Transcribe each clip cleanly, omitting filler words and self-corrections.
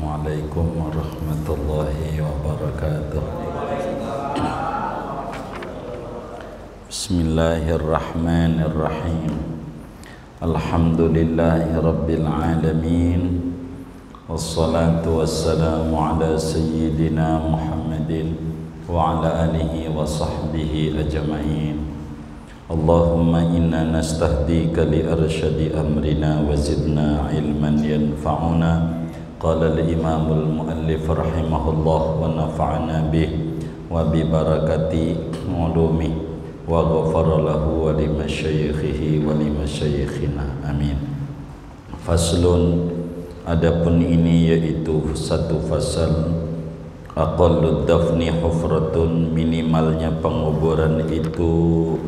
Assalamualaikum warahmatullahi wabarakatuh. Bismillahirrahmanirrahim. Alhamdulillahi rabbil alamin. Wassalatu wassalamu ala sayyidina Muhammadin wa ala alihi wa sahbihi ajma'in. Allahumma inna nastahdika li arsyadi amrina wa zidna ilman yanfa'una. Qala al-imam al-muallif rahimahullah wa nafa'ana bih wa bi barakati ulumi wa ghafara lahu wa li masyayikhihi wa li masyayikhina amin. Faslun, adapun ini yaitu satu fasal. Aqallu dafni hufratun, minimalnya penguburan itu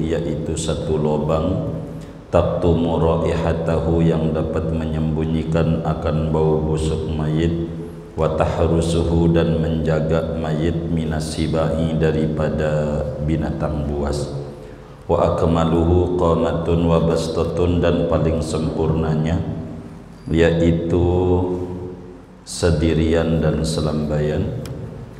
yaitu satu lubang. Taktumu raihatahu, yang dapat menyembunyikan akan bau busuk mayit. Wa tahrusuhu, dan menjaga mayit minasibai, daripada binatang buas. Wa akmaluhu qamatun wa bastatun, dan paling sempurnanya yaitu sedirian dan selambaian.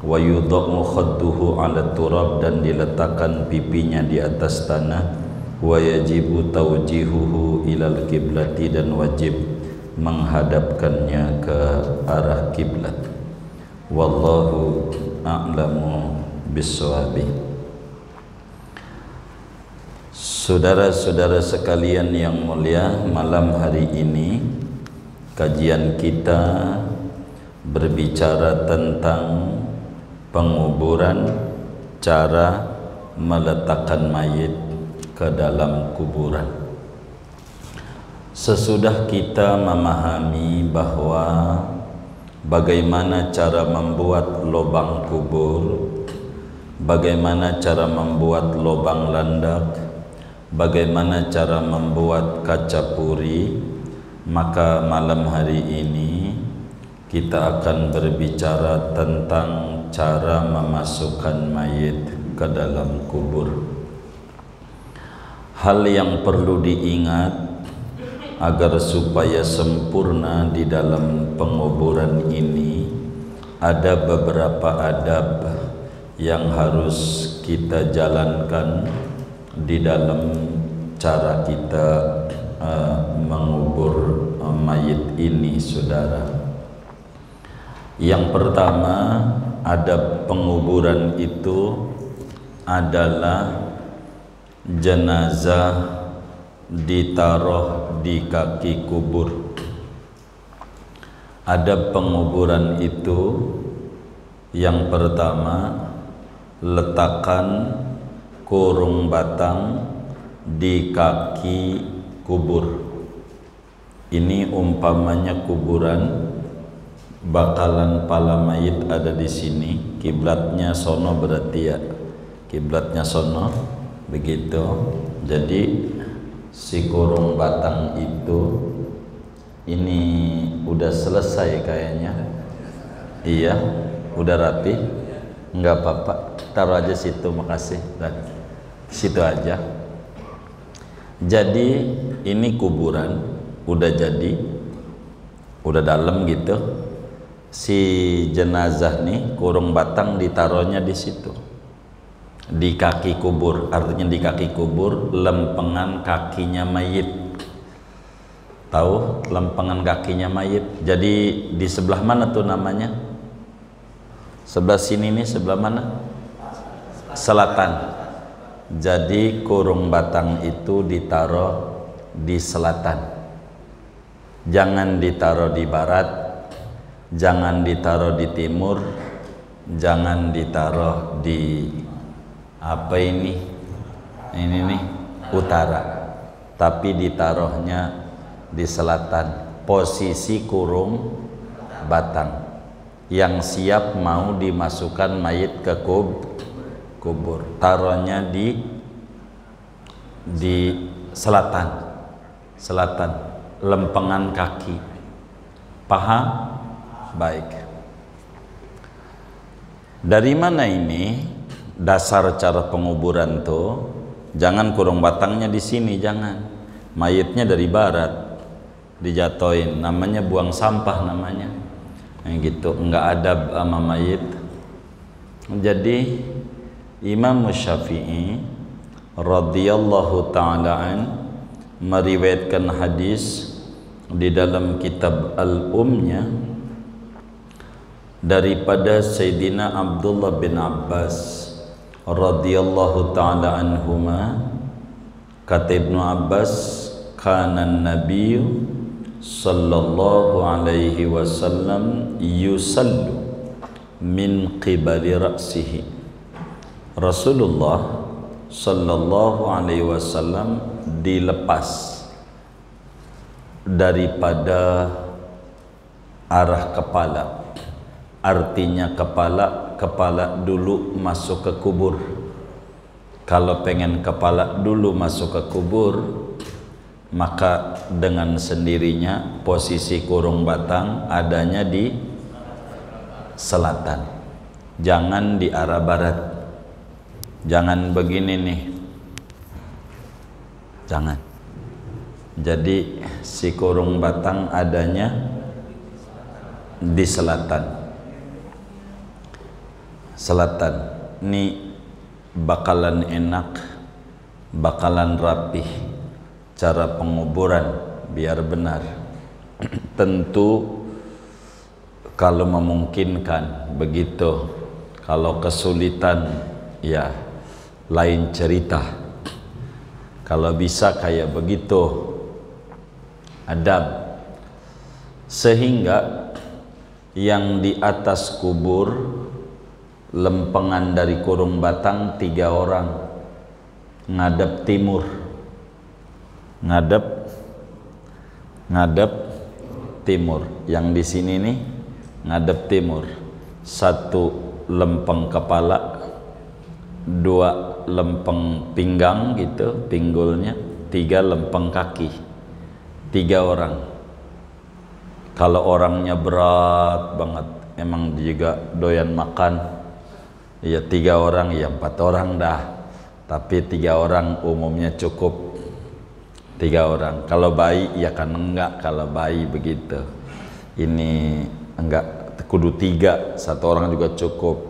Wa yudha'u khadduhu ala turab, dan diletakkan pipinya di atas tanah. Wa yajibu tawjihuhu ilal kiblati, dan wajib menghadapkannya ke arah kiblat. Wallahu a'lamu bissawab. Saudara-saudara sekalian yang mulia, malam hari ini kajian kita berbicara tentang penguburan, cara meletakkan mayit ke dalam kuburan. Sesudah kita memahami bahwa bagaimana cara membuat lubang kubur, bagaimana cara membuat lubang landak, bagaimana cara membuat kaca puri, maka malam hari ini kita akan berbicara tentang cara memasukkan mayit ke dalam kubur. Hal yang perlu diingat agar supaya sempurna di dalam penguburan ini, ada beberapa adab yang harus kita jalankan di dalam cara kita mengubur mayit ini, saudara. Yang pertama, adab penguburan itu adalah jenazah ditaruh di kaki kubur. Adab penguburan itu yang pertama, letakkan kurung batang di kaki kubur. Ini umpamanya kuburan, bakalan pala mayit ada di sini, kiblatnya sono, berarti ya kiblatnya sono, begitu. Jadi si kurung batang itu ini udah selesai kayaknya. Iya, udah rapi. Enggak apa-apa, taruh aja situ, makasih. Dan situ aja. Jadi ini kuburan udah jadi, udah dalam gitu. Si jenazah nih, kurung batang ditaruhnya di situ, di kaki kubur. Artinya di kaki kubur, lempengan kakinya mayit. Tahu lempengan kakinya mayit? Jadi di sebelah mana tuh namanya? Sebelah sini nih, sebelah mana? Selatan. Jadi kurung batang itu ditaruh di selatan. Jangan ditaruh di barat, jangan ditaruh di timur, jangan ditaruh di apa ini nih utara, tapi ditaruhnya di selatan, posisi kurung batang yang siap mau dimasukkan mayit ke kubur. Taruhnya di selatan, lempengan kaki. Paham? Baik. Dari mana ini dasar cara penguburan tuh? Jangan kurung batangnya di sini, jangan. Mayitnya dari barat dijatoin, namanya buang sampah namanya. gitu, enggak adab sama mayit. Jadi Imam Syafi'i radhiyallahu ta'ala an meriwayatkan hadis di dalam kitab Al-Umnya daripada Sayyidina Abdullah bin Abbas radhiyallahu ta'ala anhuma. Kata Ibnu Abbas, kana an-nabiyyu sallallahu alaihi wasallam yusallu min qibali ra'sihi. Rasulullah sallallahu alaihi wasallam dilepas daripada arah kepala. Artinya kepala dulu masuk ke kubur. Kalau pengen kepala dulu masuk ke kubur, maka dengan sendirinya posisi kurung batang adanya di selatan, jangan di arah barat. Jangan begini nih, jangan. Jadi si kurung batang adanya di selatan. Selatan ini bakalan enak, bakalan rapih cara penguburan biar benar. Tentu kalau memungkinkan begitu. Kalau kesulitan ya lain cerita. Kalau bisa kayak begitu adab, sehingga yang di atas kubur lempengan dari kurung batang 3 orang ngadep timur, ngadep timur. Yang di sini nih ngadep timur. 1 lempeng kepala, 2 lempeng pinggang gitu, pinggulnya, 3 lempeng kaki. 3 orang. Kalau orangnya berat banget, emang juga doyan makan, ya 3 orang, ya 4 orang dah. Tapi 3 orang umumnya cukup. 3 orang. Kalau bayi ya kan enggak, kalau bayi begitu. Ini enggak, kudu 3, 1 orang juga cukup.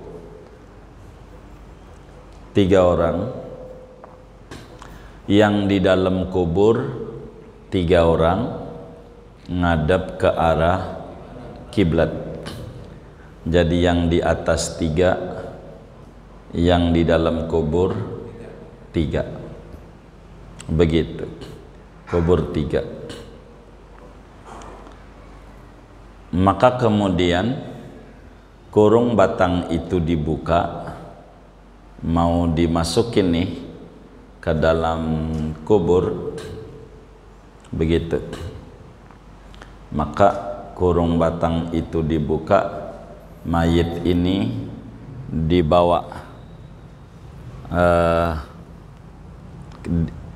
3 orang. Yang di dalam kubur 3 orang ngadep ke arah kiblat. Jadi yang di atas 3, yang di dalam kubur 3. Begitu. Kubur 3. Maka kemudian kurung batang itu dibuka, mau dimasukin nih ke dalam kubur. Begitu. Maka kurung batang itu dibuka, mayit ini dibawa,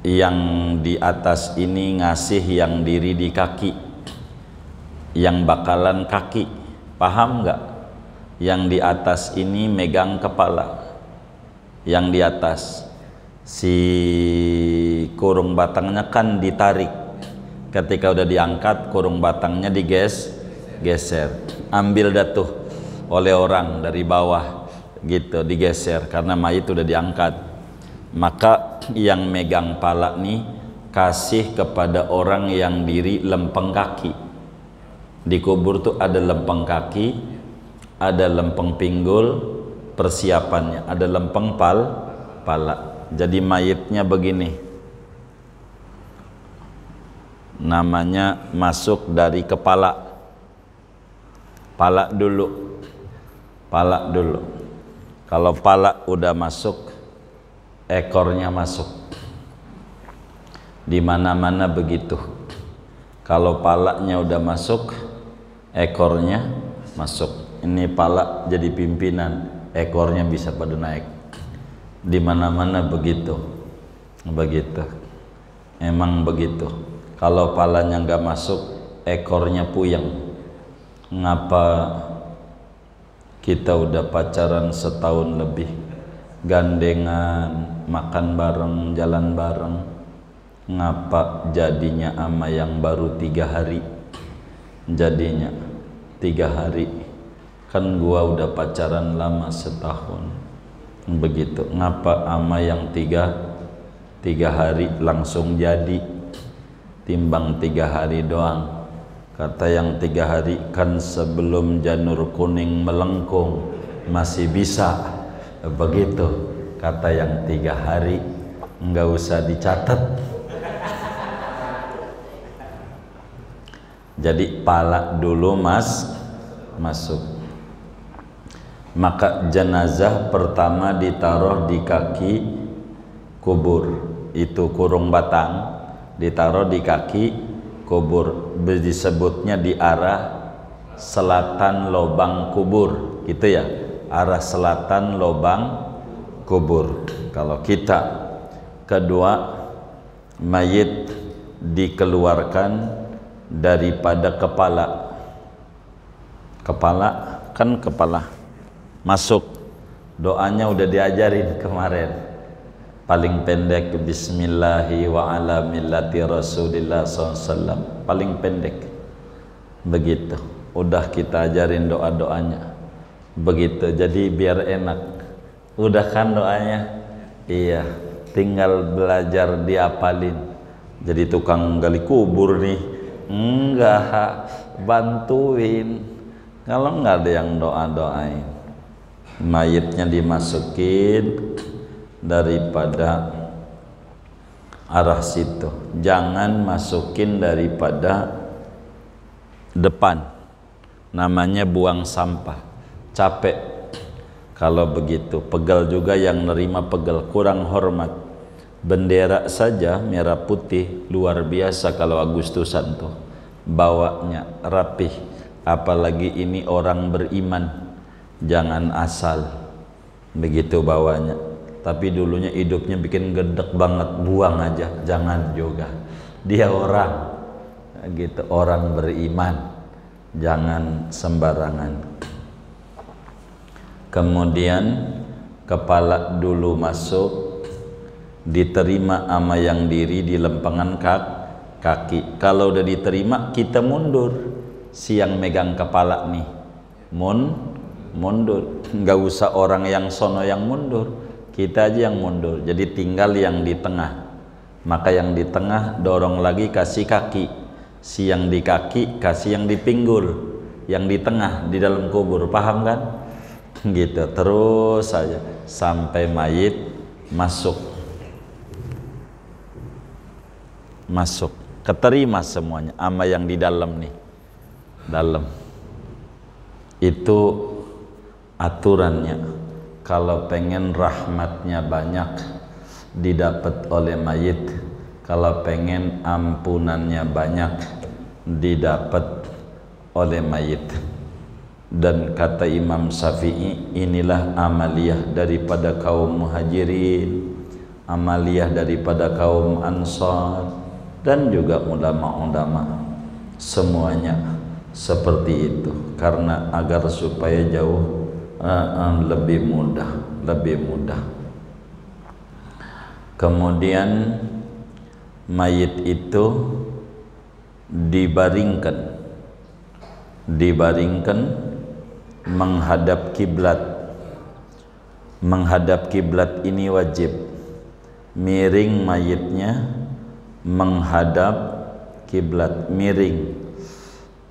yang di atas ini ngasih yang diri di kaki, yang bakalan kaki, paham nggak? Yang di atas ini megang kepala, yang di atas si kurung batangnya kan ditarik. Ketika udah diangkat, kurung batangnya geser, ambil datuh oleh orang dari bawah gitu, digeser karena mayit udah diangkat. Maka yang megang pala nih kasih kepada orang yang diri lempeng kaki. Di kubur tuh ada lempeng kaki, ada lempeng pinggul, persiapannya ada lempeng pala. Jadi mayitnya begini, namanya masuk dari kepala. Pala dulu. Kalau pala udah masuk, ekornya masuk. Di mana-mana begitu. Kalau palanya udah masuk, ekornya masuk. Ini pala jadi pimpinan, ekornya bisa pada naik. Di mana-mana begitu. Begitu. Emang begitu. Kalau palanya nggak masuk, ekornya puyeng. Ngapa kita udah pacaran setahun lebih, gandengan, makan bareng, jalan bareng, ngapa jadinya ama yang baru 3 hari, jadinya 3 hari kan gua udah pacaran lama setahun. Begitu, ngapa ama yang tiga hari langsung jadi timbang 3 hari doang. Kata yang 3 hari kan sebelum janur kuning melengkung masih bisa. Begitu kata yang 3 hari, nggak usah dicatat. Jadi pala dulu masuk. Maka jenazah pertama ditaruh di kaki kubur, itu kurung batang, ditaruh di kaki kubur, disebutnya di arah selatan lubang kubur, gitu ya, arah selatan lubang kubur. Kalau kita kedua, mayit dikeluarkan daripada kepala kan kepala masuk, doanya udah diajarin kemarin. Paling pendek bismillahi wa ala millati rasulillah SAW, paling pendek. Begitu, udah kita ajarin doa-doanya. Begitu, jadi biar enak. Udah kan doanya? Iya, tinggal belajar diapalin. Jadi tukang gali kubur nih, enggak, bantuin. Kalau nggak ada yang doa-doain, mayitnya dimasukin daripada arah situ, jangan masukin daripada depan, namanya buang sampah. Capek kalau begitu, pegal juga yang nerima pegal, kurang hormat. Bendera saja merah putih luar biasa kalau Agustusan tuh bawanya rapih, apalagi ini orang beriman, jangan asal begitu bawanya. Tapi dulunya hidupnya bikin gedek banget, buang aja, jangan juga. Dia orang gitu, orang beriman, jangan sembarangan. Kemudian kepala dulu masuk, diterima ama yang diri di lempengan kaki. Kalau udah diterima, kita mundur. Siang megang kepala nih, mundur. Nggak usah orang yang sono yang mundur, kita aja yang mundur. Jadi tinggal yang di tengah. Maka yang di tengah dorong lagi, kasih kaki. Si yang di kaki kasih yang di pinggul, yang di tengah di dalam kubur. Paham kan? Gitu terus saja sampai mayit masuk, keterima semuanya ama yang di dalam nih, dalam. Itu aturannya. Kalau pengen rahmatnya banyak didapat oleh mayit, kalau pengen ampunannya banyak didapat oleh mayit. Dan kata Imam Syafi'i, inilah amaliyah daripada kaum muhajirin, amaliyah daripada kaum ansar, dan juga ulama-ulama. Semuanya seperti itu, karena agar supaya jauh lebih mudah. Kemudian mayit itu dibaringkan menghadap kiblat. Menghadap kiblat ini wajib. Miring mayitnya menghadap kiblat, miring,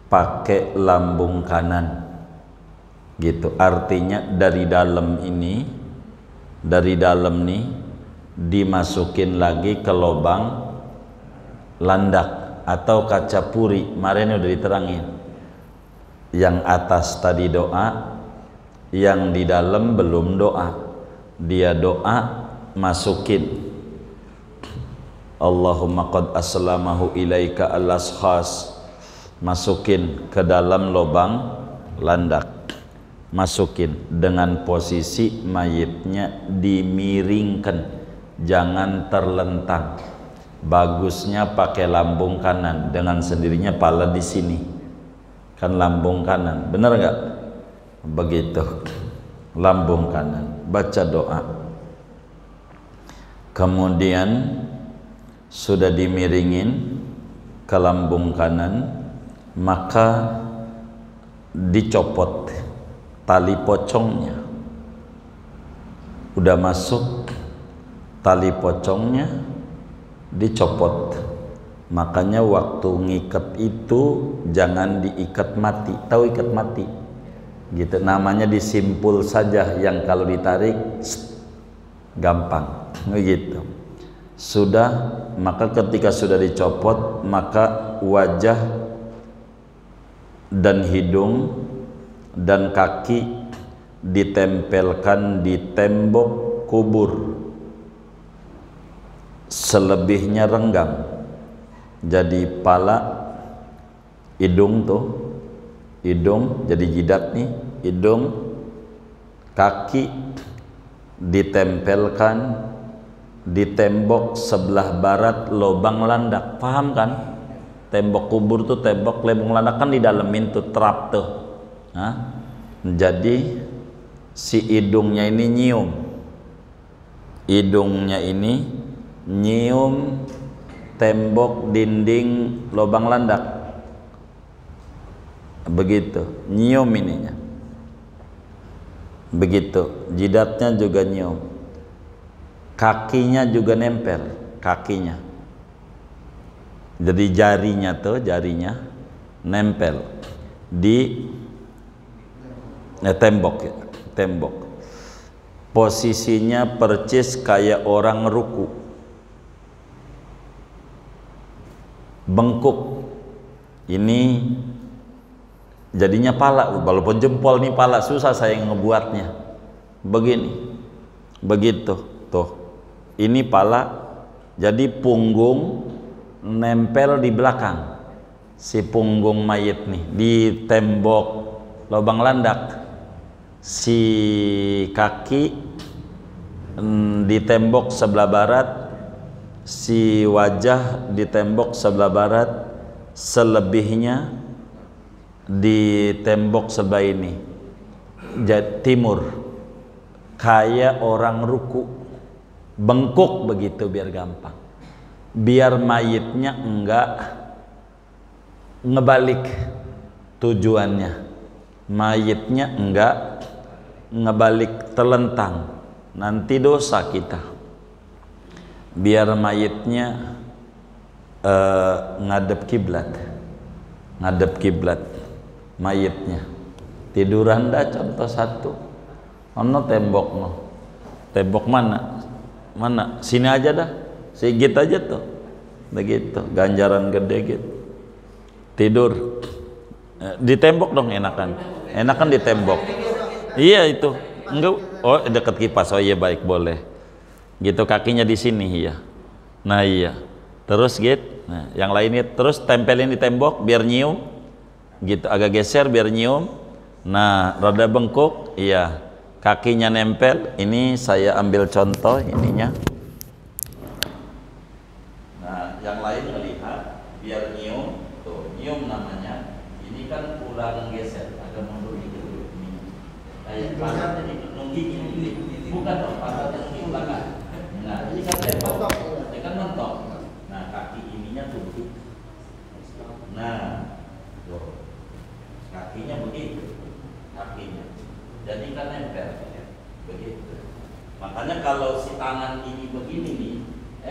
pakai lambung kanan. Gitu. Artinya dari dalam nih dimasukin lagi ke lubang landak atau kaca puri. Kemarin udah diterangin. Yang atas tadi doa, yang di dalam belum doa. Dia doa, masukin Allahumma qad aslamahu ilaika al-ashkhas, masukin ke dalam lubang landak, masukin dengan posisi mayitnya dimiringkan, jangan terlentang. Bagusnya pakai lambung kanan, dengan sendirinya pala di sini. Kan lambung kanan, benar nggak? Begitu, lambung kanan, baca doa. Kemudian sudah dimiringin ke lambung kanan, maka dicopot tali pocongnya. Udah masuk tali pocongnya dicopot. Makanya waktu ngikat itu jangan diikat mati. Tahu ikat mati? Gitu, namanya disimpul saja, yang kalau ditarik gampang. Begitu. Sudah, maka ketika sudah dicopot, maka wajah dan hidung dan kaki ditempelkan di tembok kubur. Selebihnya renggang. Jadi pala, hidung tuh, hidung jadi jidat nih, hidung, kaki ditempelkan di tembok sebelah barat lubang landak. Paham kan? Tembok kubur tuh tembok lubang landak kan di dalemin tuh trap tuh. Hah? Jadi si hidungnya ini nyium, hidungnya ini nyium tembok dinding lubang landak, begitu, nyium ininya, begitu, jidatnya juga nyium, kakinya juga nempel, kakinya, jadi jarinya tuh, jarinya nempel di tembok ya, tembok, posisinya percis kayak orang ruku, bengkuk. Ini jadinya pala, walaupun jempol nih pala, susah saya ngebuatnya. Begini, begitu, tuh. Ini pala, jadi punggung nempel di belakang. Si punggung mayit nih di tembok lubang landak. Si kaki di tembok sebelah barat. Si wajah di tembok sebelah barat, selebihnya di tembok sebelah ini, timur, kayak orang ruku, bengkuk begitu biar gampang, biar mayitnya enggak ngebalik tujuannya, mayitnya enggak ngebalik telentang, nanti dosa kita. Biar mayitnya ngadep kiblat, ngadep kiblat mayitnya. Tiduran dah contoh satu, ono tembok no, tembok mana, mana, sini aja dah, sigit aja tuh, begitu, ganjaran gede gitu. Tidur di tembok dong, enakan, enakan di tembok. Iya itu, enggak, oh dekat kipas, oh iya baik boleh. Gitu, kakinya di sini ya. Nah iya, terus gitu, nah yang lainnya terus tempelin di tembok biar nyium, gitu, agak geser biar nyium. Nah rada bengkuk, iya, kakinya nempel. Ini saya ambil contoh ininya. Nah yang lain melihat biar nyium, tuh nyium namanya. Ini kan ulang geser, agak mundur gitu. Kayak pantatnya ini nungging ini, bukan dong, pantatnya nungging belakang. Nah, ini kan tembok, ya kan mentok. Nah, kaki ininya tunduk. Nah, tuh, kakinya begitu, kakinya. Jadi kan nempel, begitu. Makanya kalau si tangan ini begini nih,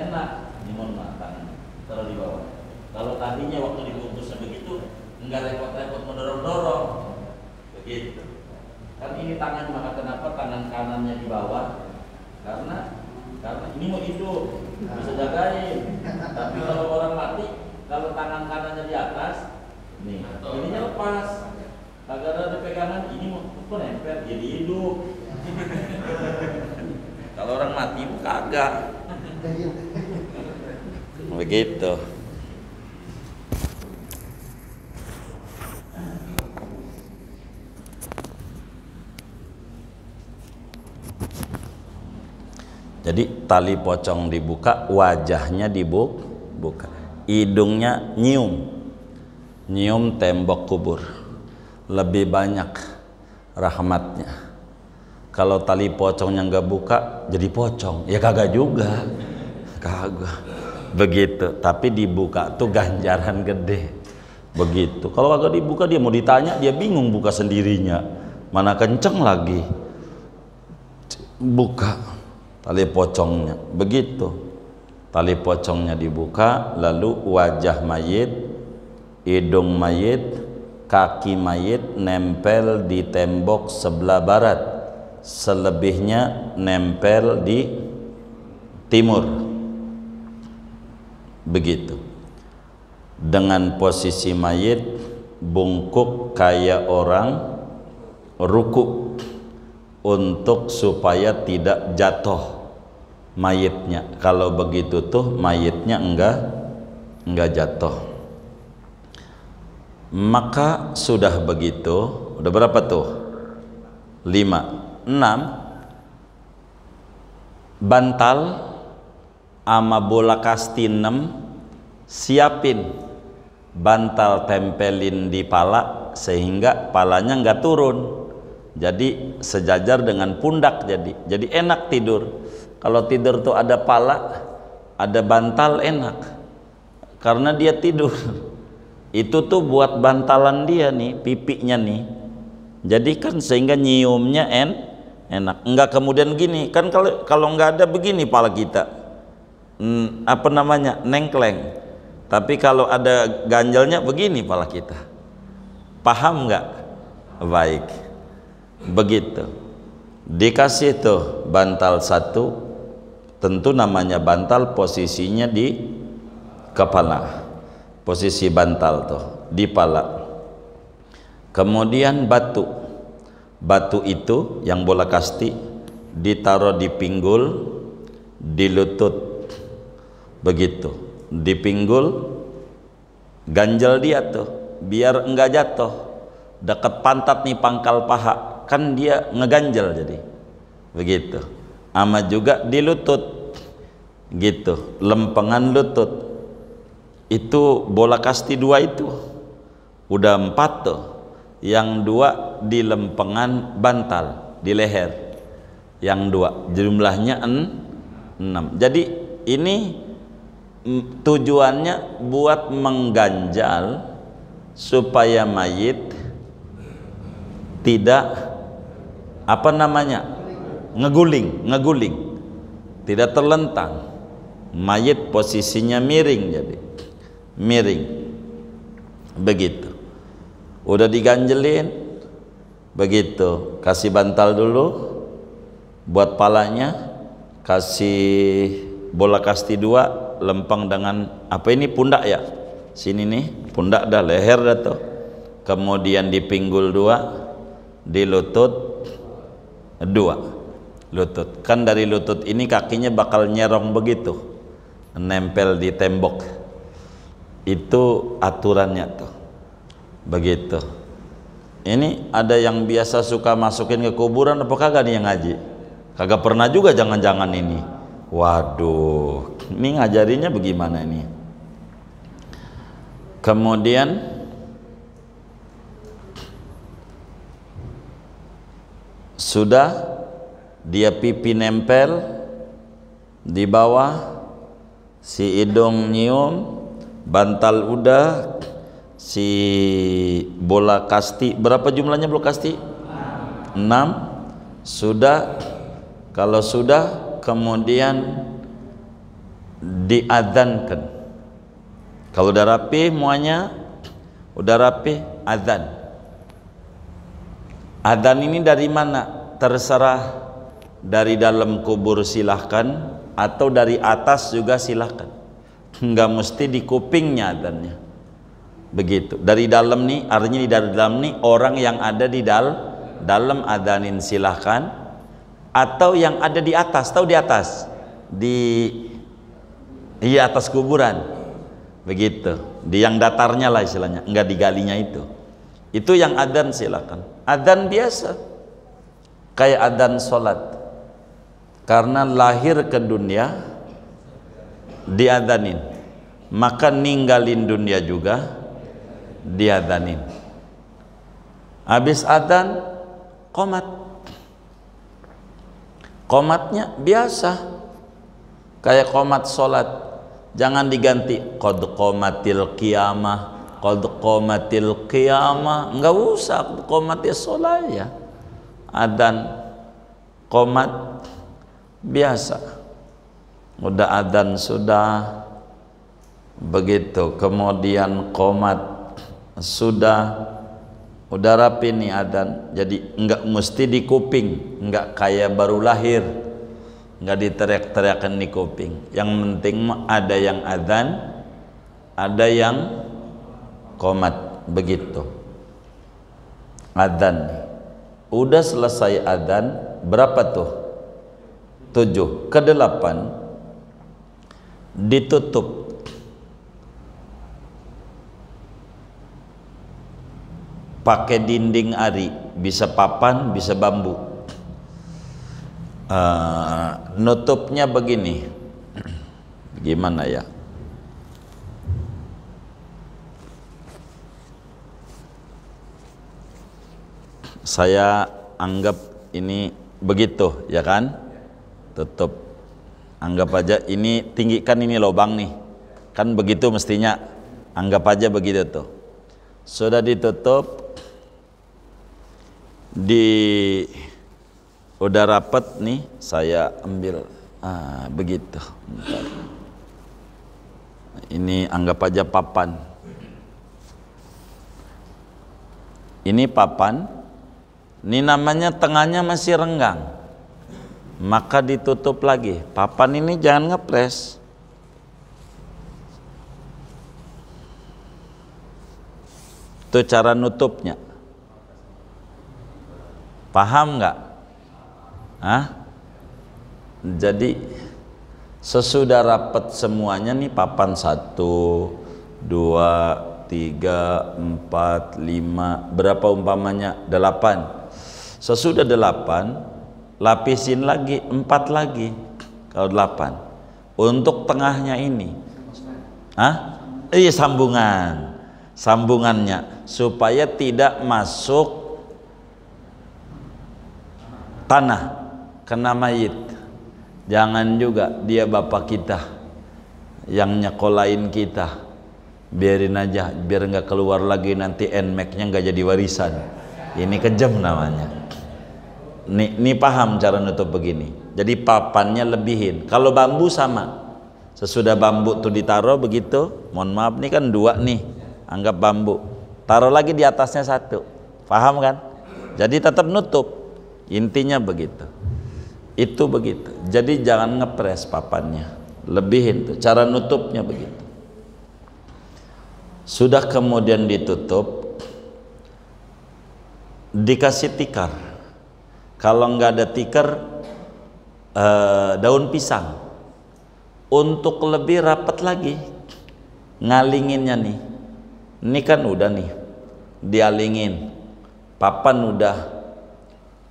enak. Ini mohon maaf tangan, taruh di bawah. Kalau tadinya waktu dibungkusnya begitu, enggak repot-repot mendorong-dorong, begitu. Kan ini tangan, maka kenapa tangan kanannya di bawah? Karena ini mau hidup, bisa jagain. Tapi kalau orang mati, kalau tangan kanannya di atas, nih, ininya lepas. Agar ada pegangan, ini mau nempel, jadi hidup. Kalau orang mati, kagak. Begitu. Jadi tali pocong dibuka, wajahnya dibuka, hidungnya nyium tembok kubur, lebih banyak rahmatnya. Kalau tali pocongnya nggak buka, jadi pocong, ya kagak juga, kagak. Begitu, tapi dibuka tuh ganjaran gede. Begitu. Kalau kagak dibuka, dia mau ditanya, dia bingung buka sendirinya. mana kenceng lagi, buka tali pocongnya. Begitu tali pocongnya dibuka, lalu wajah mayit, hidung mayit, kaki mayit nempel di tembok sebelah barat, selebihnya nempel di timur. Begitu, dengan posisi mayit bungkuk kayak orang ruku, untuk supaya tidak jatuh mayitnya. Kalau begitu tuh mayitnya enggak jatuh. Maka sudah begitu, udah berapa tuh? 5, 6 bantal ama bola kasti 6, siapin bantal tempelin di pala sehingga palanya enggak turun, jadi sejajar dengan pundak, jadi enak tidur. Kalau tidur tuh ada pala, ada bantal, enak karena dia tidur. Itu tuh buat bantalan dia nih, pipinya nih, jadi kan sehingga nyiumnya enak. Enggak kemudian gini kan, kalau enggak ada begini pala kita, apa namanya, nengkleng. Tapi kalau ada ganjalnya begini pala kita, paham nggak? Baik, begitu. Dikasih tuh bantal satu, tentu namanya bantal, posisinya di kepala, posisi bantal tuh di pala. Kemudian batu itu yang bola kasti ditaruh di pinggul, di lutut, begitu. Di pinggul ganjel dia tuh biar enggak jatuh, dekat pantat nih, pangkal paha kan dia ngeganjel, jadi begitu. Ama juga di lutut gitu, lempengan lutut itu bola kasti 2 itu udah 4 tuh, yang 2 di lempengan bantal di leher, yang 2 jumlahnya 6. Jadi ini tujuannya buat mengganjal supaya mayit tidak apa namanya, ngeguling, tidak terlentang. Mayit posisinya miring, jadi miring. Begitu. Udah diganjelin, begitu. Kasih bantal dulu buat palanya, kasih bola kasti 2, lempeng dengan apa ini, pundak ya, sini nih pundak dah, leher dah tuh. Kemudian di pinggul 2, di lutut 2. Lutut kan dari lutut ini kakinya bakal nyerong begitu, nempel di tembok. Itu aturannya tuh begitu. Ini ada yang biasa suka masukin ke kuburan apa kagak nih yang ngaji? Kagak pernah juga jangan-jangan ini. Waduh, ini ngajarinya bagaimana ini? Kemudian sudah dia pipi nempel di bawah, si hidung nyium, bantal udah, si bola kasti berapa jumlahnya bola kasti? 6. Sudah. Kalau sudah, kemudian diadzankan. Kalau udah rapi semuanya, udah rapi, adzan. Adzan ini dari mana? Terserah, dari dalam kubur silahkan, atau dari atas juga silahkan. Enggak mesti di kupingnya adzannya. Begitu. Dari dalam nih, artinya di dalam nih orang yang ada di dalam adzanin silahkan. Atau yang ada di atas, tahu di atas, di atas kuburan, begitu, di yang datarnya lah istilahnya, enggak digalinya itu yang adzan silakan. Adzan biasa kayak adzan sholat, karena lahir ke dunia diadzanin, maka ninggalin dunia juga diadzanin. Habis adzan qomat. Qomatnya biasa kayak qomat sholat, jangan diganti qad qomatil qiyamah, qad qomatil qiyamah, enggak usah, qomatnya sholat ya, adzan qomat biasa, udah adzan sudah begitu, kemudian qomat sudah, udah rapi nih adzan, jadi enggak mesti di kuping, enggak kayak baru lahir, enggak diteriak-teriakan di kuping. Yang penting ada yang adzan, ada yang qomat begitu. Adzan udah selesai adzan, berapa tuh? 7 ke 8 ditutup. Pakai dinding ari, bisa papan, bisa bambu. Nutupnya begini, gimana ya? Saya anggap ini begitu, ya kan? Tutup. Anggap aja ini tinggikan, ini lubang nih. Kan begitu mestinya. Anggap aja begitu tuh. Sudah ditutup, udah rapet nih, saya ambil begitu. Bentar. Ini anggap aja papan. Ini papan, ini namanya tengahnya masih renggang, maka ditutup lagi. Papan ini jangan ngepres. Itu cara nutupnya. Paham nggak? Jadi sesudah rapat semuanya nih, papan 1, 2, 3, 4, 5, berapa umpamanya? 8. Sesudah 8, lapisin lagi 4 lagi. Kalau 8 untuk tengahnya ini, iya sambungannya supaya tidak masuk tanah, kena mayit. Jangan juga dia bapak kita yang nyekolahin kita, biarin aja, biar nggak keluar lagi nanti NMAX-nya nggak jadi warisan. Ini kejam namanya. Nih paham cara nutup begini. Jadi papannya lebihin. Kalau bambu sama, sesudah bambu tuh ditaruh begitu, mohon maaf nih kan 2 nih, anggap bambu, taruh lagi di atasnya 1, paham kan? Jadi tetap nutup, intinya begitu. Itu begitu. Jadi jangan ngepres papannya, lebihin tuh, cara nutupnya begitu. Sudah kemudian ditutup, dikasih tikar. Kalau nggak ada tikar, daun pisang. Untuk lebih rapat lagi ngalinginnya nih. Ini kan udah nih dialingin, papan udah,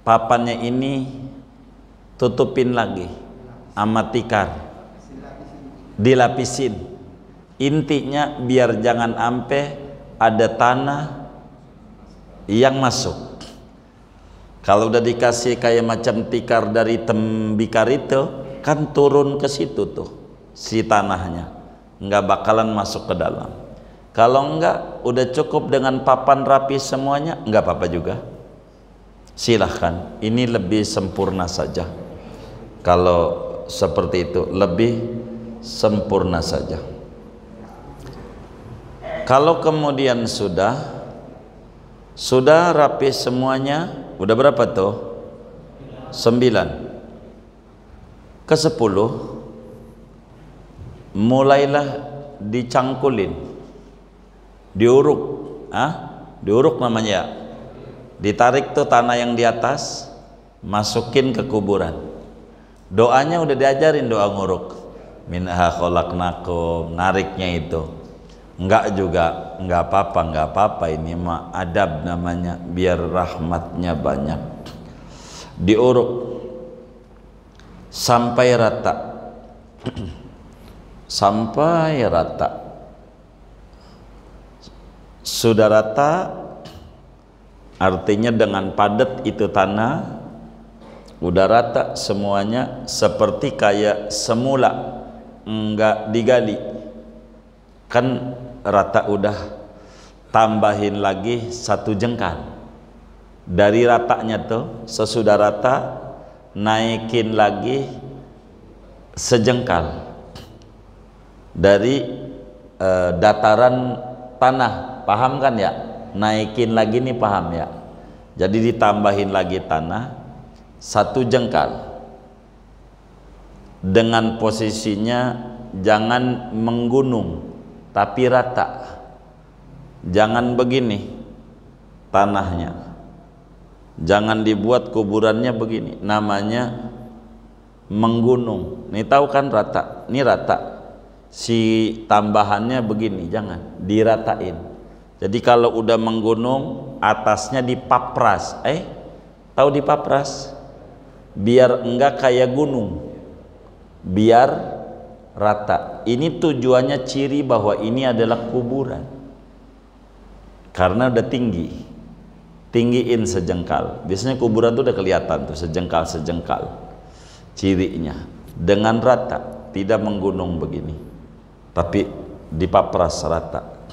papannya ini tutupin lagi sama tikar, dilapisin. Intinya biar jangan ampe ada tanah yang masuk. Kalau udah dikasih kayak macam tikar dari tembikar itu, kan turun ke situ tuh si tanahnya, nggak bakalan masuk ke dalam. Kalau enggak, udah cukup dengan papan rapi semuanya, enggak apa-apa juga. Silahkan, ini lebih sempurna saja. Kalau seperti itu, lebih sempurna saja. Kalau kemudian sudah rapi semuanya, udah berapa tuh? 9. Ke 10, mulailah dicangkulin, diuruk, diuruk namanya, ditarik tuh tanah yang di atas, masukin ke kuburan. Doanya udah diajarin, doa nguruk, minha khalaqnakum, nariknya itu. Enggak juga, enggak apa-apa, ini mah adab namanya, biar rahmatnya banyak. Diuruk sampai rata. Sampai rata. Sudah rata artinya dengan padat itu tanah, udah rata semuanya, seperti kayak semula enggak digali, kan rata. Udah tambahin lagi 1 jengkal, dari ratanya tuh, sesudah rata naikin lagi sejengkal dari dataran tanah, paham kan ya? Naikin lagi nih, paham ya? Jadi ditambahin lagi tanah 1 jengkal dengan posisinya jangan menggunung tapi rata, jangan begini tanahnya, jangan dibuat kuburannya begini, namanya menggunung. Nih tahu kan rata, ini rata, si tambahannya begini, jangan diratain. Jadi kalau udah menggunung atasnya dipapras, tahu dipapras? Biar enggak kayak gunung, biar rata. Ini tujuannya ciri bahwa ini adalah kuburan, karena udah tinggi, tinggiin sejengkal. Biasanya kuburan tuh udah kelihatan tuh sejengkal cirinya, dengan rata, tidak menggunung begini tapi dipapras rata,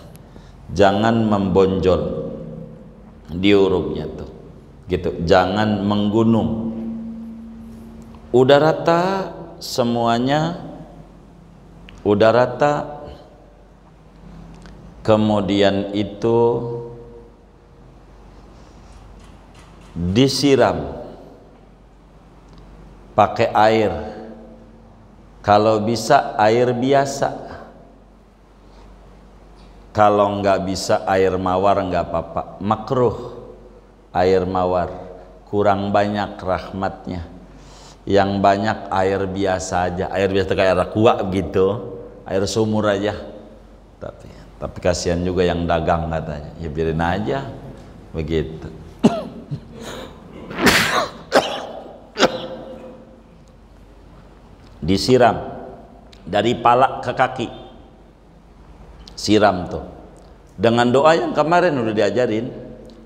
jangan membonjol diurupnya tuh gitu, jangan menggunung. Udah rata semuanya, udah rata, kemudian itu disiram pakai air, kalau bisa air biasa, kalau nggak bisa air mawar nggak apa-apa, makruh air mawar, kurang banyak rahmatnya. Yang banyak air biasa aja, air biasa kayak aqua gitu, air sumur aja. Tapi kasihan juga yang dagang katanya, ya biarin aja begitu. Disiram dari pala ke kaki, siram tuh dengan doa yang kemarin udah diajarin,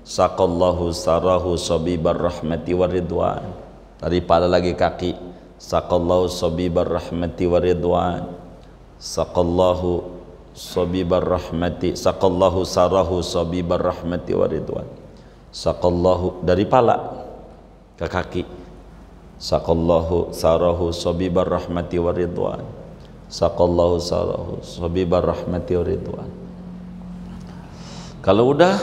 saqallahu sarahu sabibar rahmati waridwan. Dari pala lagi kaki, saqallahu sabibar rahmati waridwan, saqallahu sabibar rahmati, saqallahu sarahu sabibar rahmati waridwan, saqallahu dari pala ke kaki, saqallahu sarahu sabibar rahmati waridwan, saqallahu sarahu sabibar rahmati waridwan. Kalau udah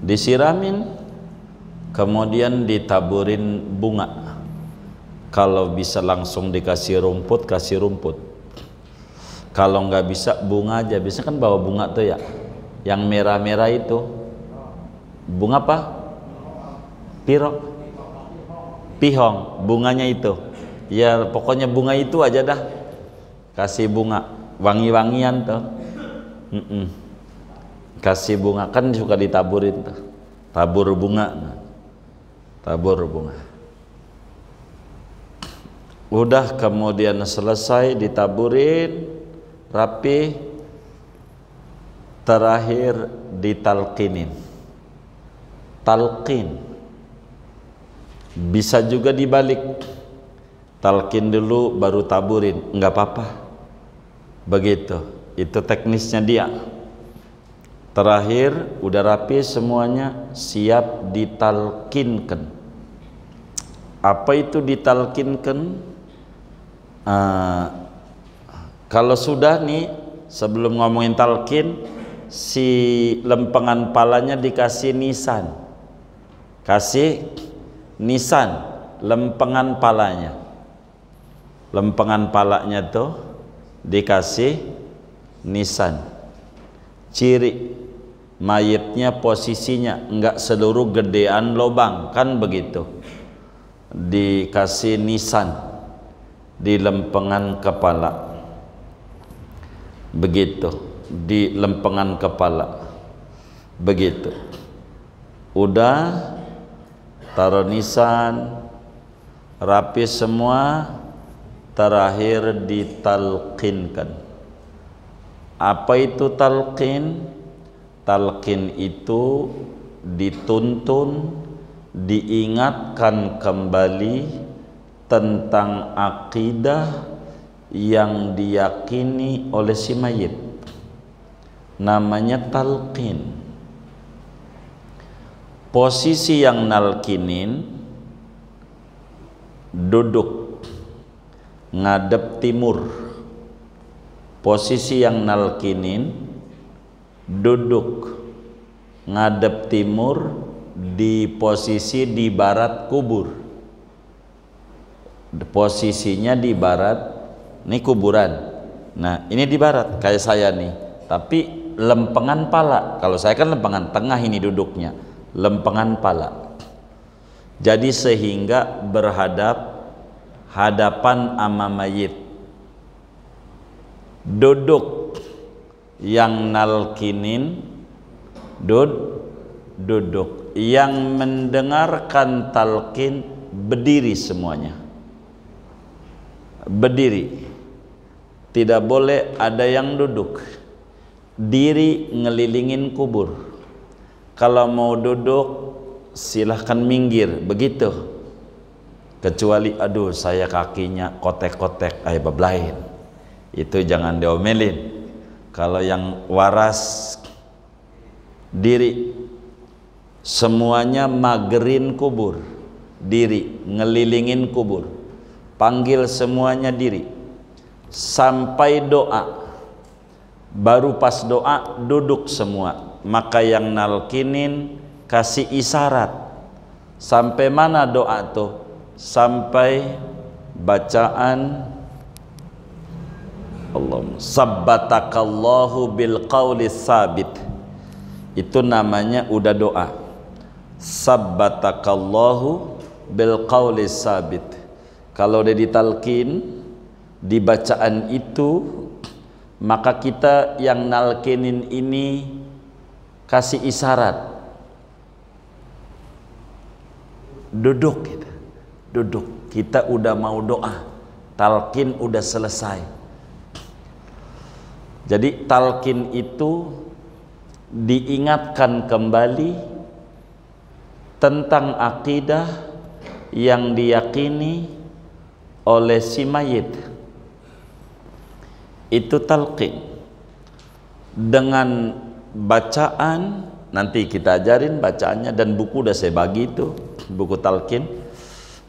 disiramin, kemudian ditaburin bunga. Kalau bisa langsung dikasih rumput, kasih rumput. Kalau nggak bisa bunga aja, biasanya kan bawa bunga tuh ya, yang merah-merah itu bunga apa? Pihong, bunganya itu ya, pokoknya bunga itu aja dah, kasih bunga, wangi-wangian tuh. Kasih bunga, kan suka ditaburin tuh, tabur bunga, tabur bunga. Udah kemudian selesai ditaburin rapi, terakhir ditalqinin. Talqin bisa juga dibalik, talqin dulu baru taburin, nggak apa-apa begitu, itu teknisnya dia. Terakhir udah rapi semuanya, siap ditalkinkan. Apa itu ditalkinkan? Kalau sudah nih, sebelum ngomongin talkin, si lempengan palanya dikasih nisan, kasih nisan lempengan palanya, lempengan palanya tuh dikasih nisan, ciri mayitnya posisinya enggak seluruh gedean lobang, kan begitu, dikasih nisan di lempengan kepala begitu, di lempengan kepala begitu. Udah taruh nisan, rapi semua, terakhir ditalqinkan. Apa itu talqin? Talqin itu dituntun, diingatkan kembali tentang akidah yang diyakini oleh si mayit, namanya talqin. posisi yang nalkinin duduk ngadep timur. Posisi yang nalkinin duduk ngadep timur di posisi di barat kubur. Posisinya di barat, ini kuburan. Nah, ini di barat kayak saya nih, tapi lempengan pala. Kalau saya kan lempengan tengah ini duduknya, lempengan pala. Jadi sehingga hadapan ama mayit. Duduk yang nalkinin duduk, yang mendengarkan talqin berdiri semuanya, berdiri, tidak boleh ada yang duduk, diri ngelilingin kubur. Kalau mau duduk silahkan minggir begitu, kecuali aduh saya kakinya kotek-kotek, bab lain, itu jangan diomelin. Kalau yang waras diri, semuanya magerin kubur, diri ngelilingin kubur, panggil semuanya diri sampai doa, baru pas doa duduk semua. Maka yang nalkinin kasih isyarat sampai mana doa tuh, sampai bacaan Allahumma sabbatakallahu bil qawli sabit. Itu namanya udah doa. Sabbatakallahu bil qawli sabit. Kalau udah ditalkin di bacaan itu, maka kita yang nalkinin ini kasih isyarat duduk, kita duduk, kita udah mau doa, talkin udah selesai. Jadi talkin itu diingatkan kembali tentang akidah yang diyakini oleh si mayit. Itu talqin dengan bacaan, nanti kita ajarin bacaannya, dan buku udah saya bagi itu, buku talqin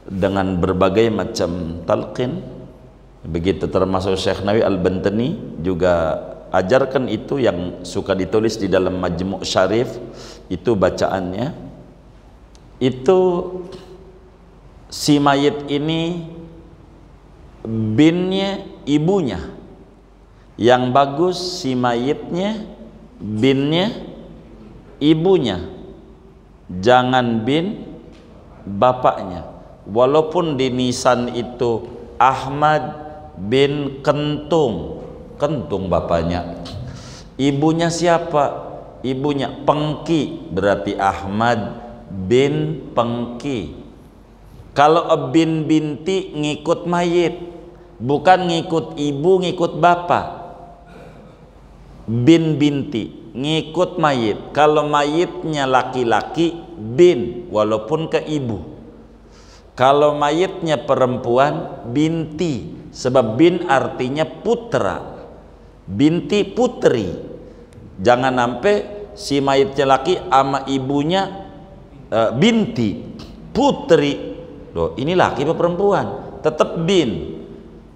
dengan berbagai macam talqin. Begitu, termasuk Syekh Nawawi Al-Bantani juga ajarkan itu, yang suka ditulis di dalam Majmu' Syarif itu bacaannya. Itu si mayit ini binnya ibunya, yang bagus si mayitnya binnya ibunya, jangan bin bapaknya. Walaupun di nisan itu Ahmad bin Kentung, Kentung bapaknya, ibunya siapa? Ibunya Pengki, berarti Ahmad bin Pengki. Kalau bin binti ngikut mayit, bukan ngikut ibu, ngikut bapak. Bin binti ngikut mayit. Kalau mayitnya laki-laki, bin, walaupun ke ibu. Kalau mayitnya perempuan, binti, sebab bin artinya putra, binti putri. Jangan sampai si mayitnya laki ama ibunya binti putri. Loh, ini laki apa perempuan? Tetap bin,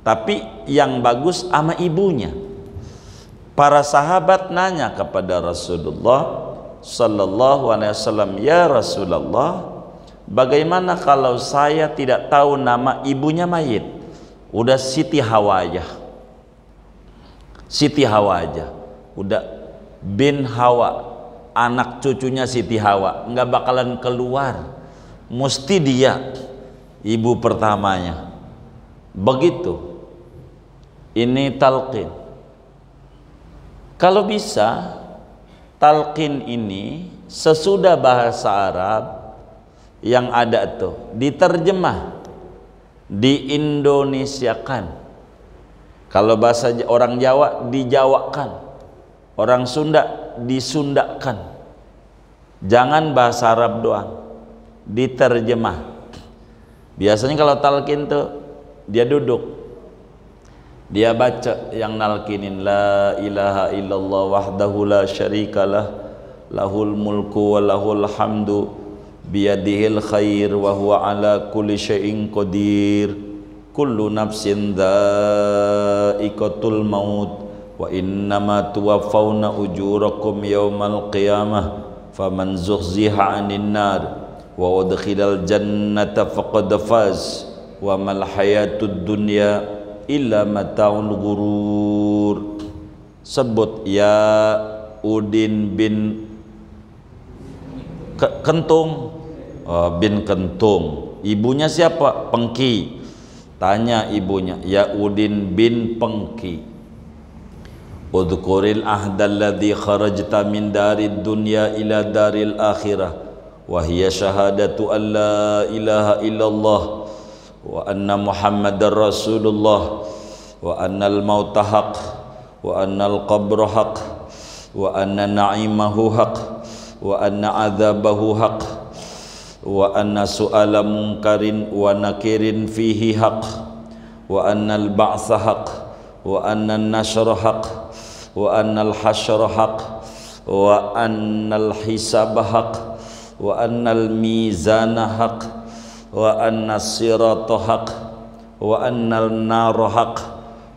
tapi yang bagus ama ibunya. Para sahabat nanya kepada Rasulullah sallallahu alaihi wasallam, ya Rasulullah, bagaimana kalau saya tidak tahu nama ibunya mayit? Udah Siti Hawa aja, Siti Hawa aja, udah bin Hawa, anak cucunya Siti Hawa, nggak bakalan keluar, mesti dia ibu pertamanya. Begitu. Ini talqin. Kalau bisa talqin ini sesudah bahasa Arab yang ada tuh diterjemah, diindonesiakan. Kalau bahasa orang Jawa dijawakan, orang Sunda disundakan. Jangan bahasa Arab doang, diterjemah. Biasanya kalau talqin tuh dia duduk, dia baca yang nalkinin la ilaha illallah wahdahu la syarikalah lahul mulku wa lahul hamdu biyadihil khair wa huwa ala kulli syai'in qadir. Kullu nafsin dha'iqatul maut wa innama tuwaffawna ujurakum yawmal qiyamah faman zuhziha 'anil nar wa udkhilal jannata faqad faz wa mal hayatud dunya illa mata'ul ghurur. Sebut ya Udin bin Kentung, bin Kentung. Ibunya siapa? Pengki. Tanya ibunya, ya Udin bin Pengki. Udhkuril ahdal ladzi kharajta min darid dunya ila daril akhirah wa hiya syahadatu an la ilaha illallah wa anna muhammadar rasulullah wa annal mauta haq wa annal qabra haq wa anna na'imahu haq wa anna adzabahu haq wa anna su'ala munkarin wa nakirin fihi haq wa annal ba'sa haq wa anna an-nashra haq wa annal hasyra haq wa annal hisaba haq wa annal mizana haq wa annas sirata haq wa annal nara haq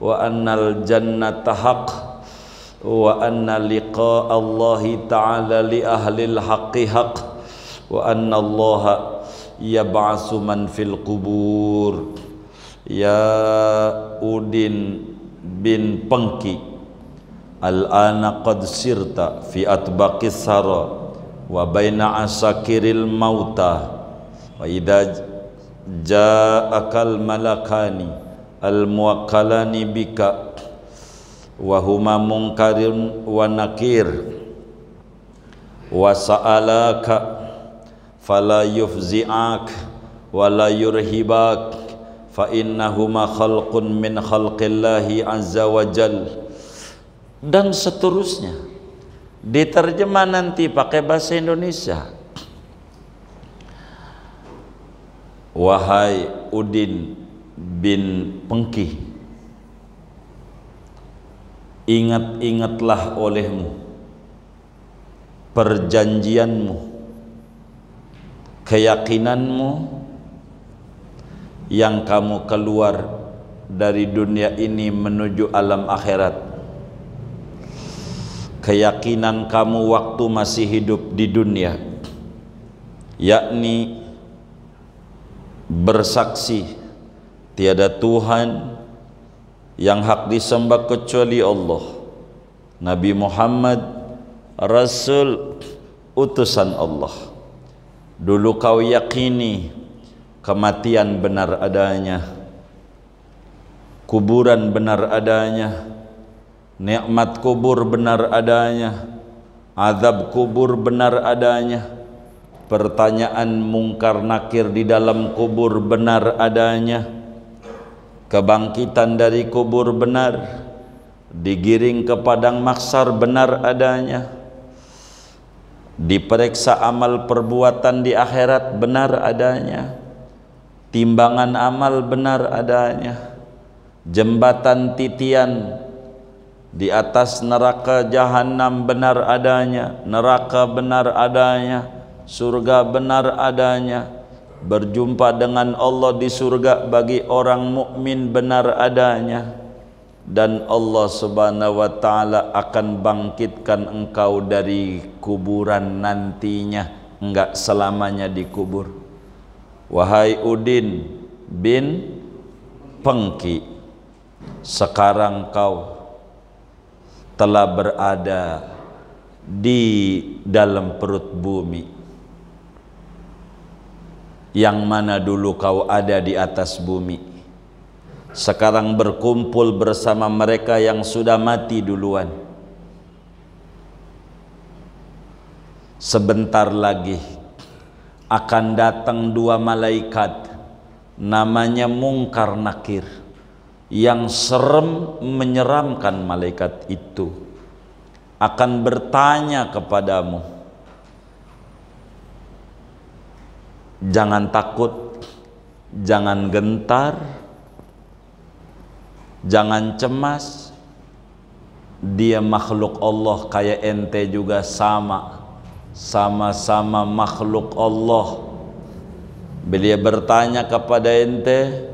wa annal jannata haq wa anna liqa Allahi ta'ala li ahlil haqqi haq wa anna Allaha yab'asu man fil qubur. Ya Udin bin Pengki, al-ana qad sirta fi atbaqis sara wa baina asakiril mauta wa idza ja'akal malakani al-muwakkalani bika wa huma munkarin wa nakir wa sa'alaka fala yufzi'ak wa la yurhibak fa innahuma khalqun min khalqillahi azza wa jal, dan seterusnya. Diterjemah nanti pakai bahasa Indonesia. Wahai Udin bin Pengki, ingat-ingatlah olehmu perjanjianmu, keyakinanmu yang kamu keluar dari dunia ini menuju alam akhirat. Keyakinan kamu waktu masih hidup di dunia, yakni bersaksi tiada Tuhan yang hak disembah kecuali Allah, Nabi Muhammad Rasul utusan Allah. Dulu kau yakini kematian benar adanya, kuburan benar adanya, nikmat kubur benar adanya, azab kubur benar adanya, pertanyaan mungkar nakir di dalam kubur benar adanya, kebangkitan dari kubur benar, digiring ke padang mahsyar benar adanya, diperiksa amal perbuatan di akhirat benar adanya, timbangan amal benar adanya, jembatan titian di atas neraka jahanam benar adanya, neraka benar adanya, surga benar adanya, berjumpa dengan Allah di surga bagi orang mukmin benar adanya, dan Allah Subhanahu wa taala akan bangkitkan engkau dari kuburan nantinya, enggak selamanya dikubur. Wahai Udin bin Pengki, sekarang kau telah berada di dalam perut bumi, yang mana dulu kau ada di atas bumi. Sekarang berkumpul bersama mereka yang sudah mati duluan. Sebentar lagi akan datang dua malaikat, namanya Mungkar Nakir, yang serem menyeramkan. Malaikat itu akan bertanya kepadamu, jangan takut, jangan gentar, jangan cemas. Dia makhluk Allah kayak ente juga sama. sama-sama makhluk Allah. Beliau bertanya kepada ente,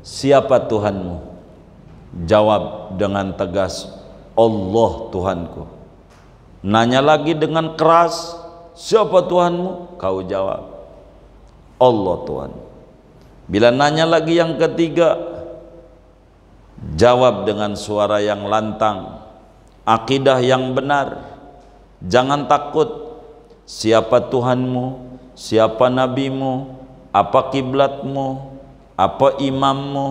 siapa Tuhanmu? Jawab dengan tegas, Allah Tuhanku. Nanya lagi dengan keras, siapa Tuhanmu? Kau jawab, Allah Tuhan. Bila nanya lagi yang ketiga, jawab dengan suara yang lantang, akidah yang benar. Jangan takut. Siapa Tuhanmu? Siapa nabimu? Apa kiblatmu? Apa imammu?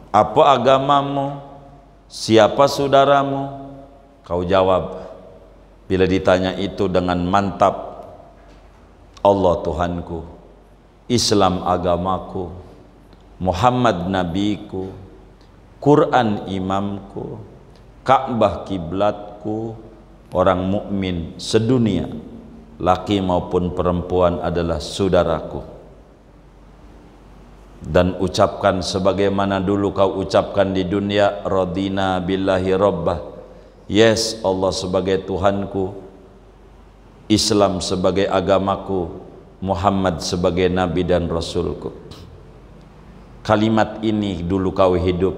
Apa agamamu? Siapa saudaramu? Kau jawab. Bila ditanya itu dengan mantap, Allah Tuhanku, Islam agamaku, Muhammad nabiku, Quran imamku, Ka'bah kiblatku, orang mukmin sedunia, laki maupun perempuan adalah saudaraku. Dan ucapkan sebagaimana dulu kau ucapkan di dunia, radina billahi rabbah. Yes, Allah sebagai Tuhanku, Islam sebagai agamaku, Muhammad sebagai nabi dan rasulku. Kalimat ini dulu kau hidup,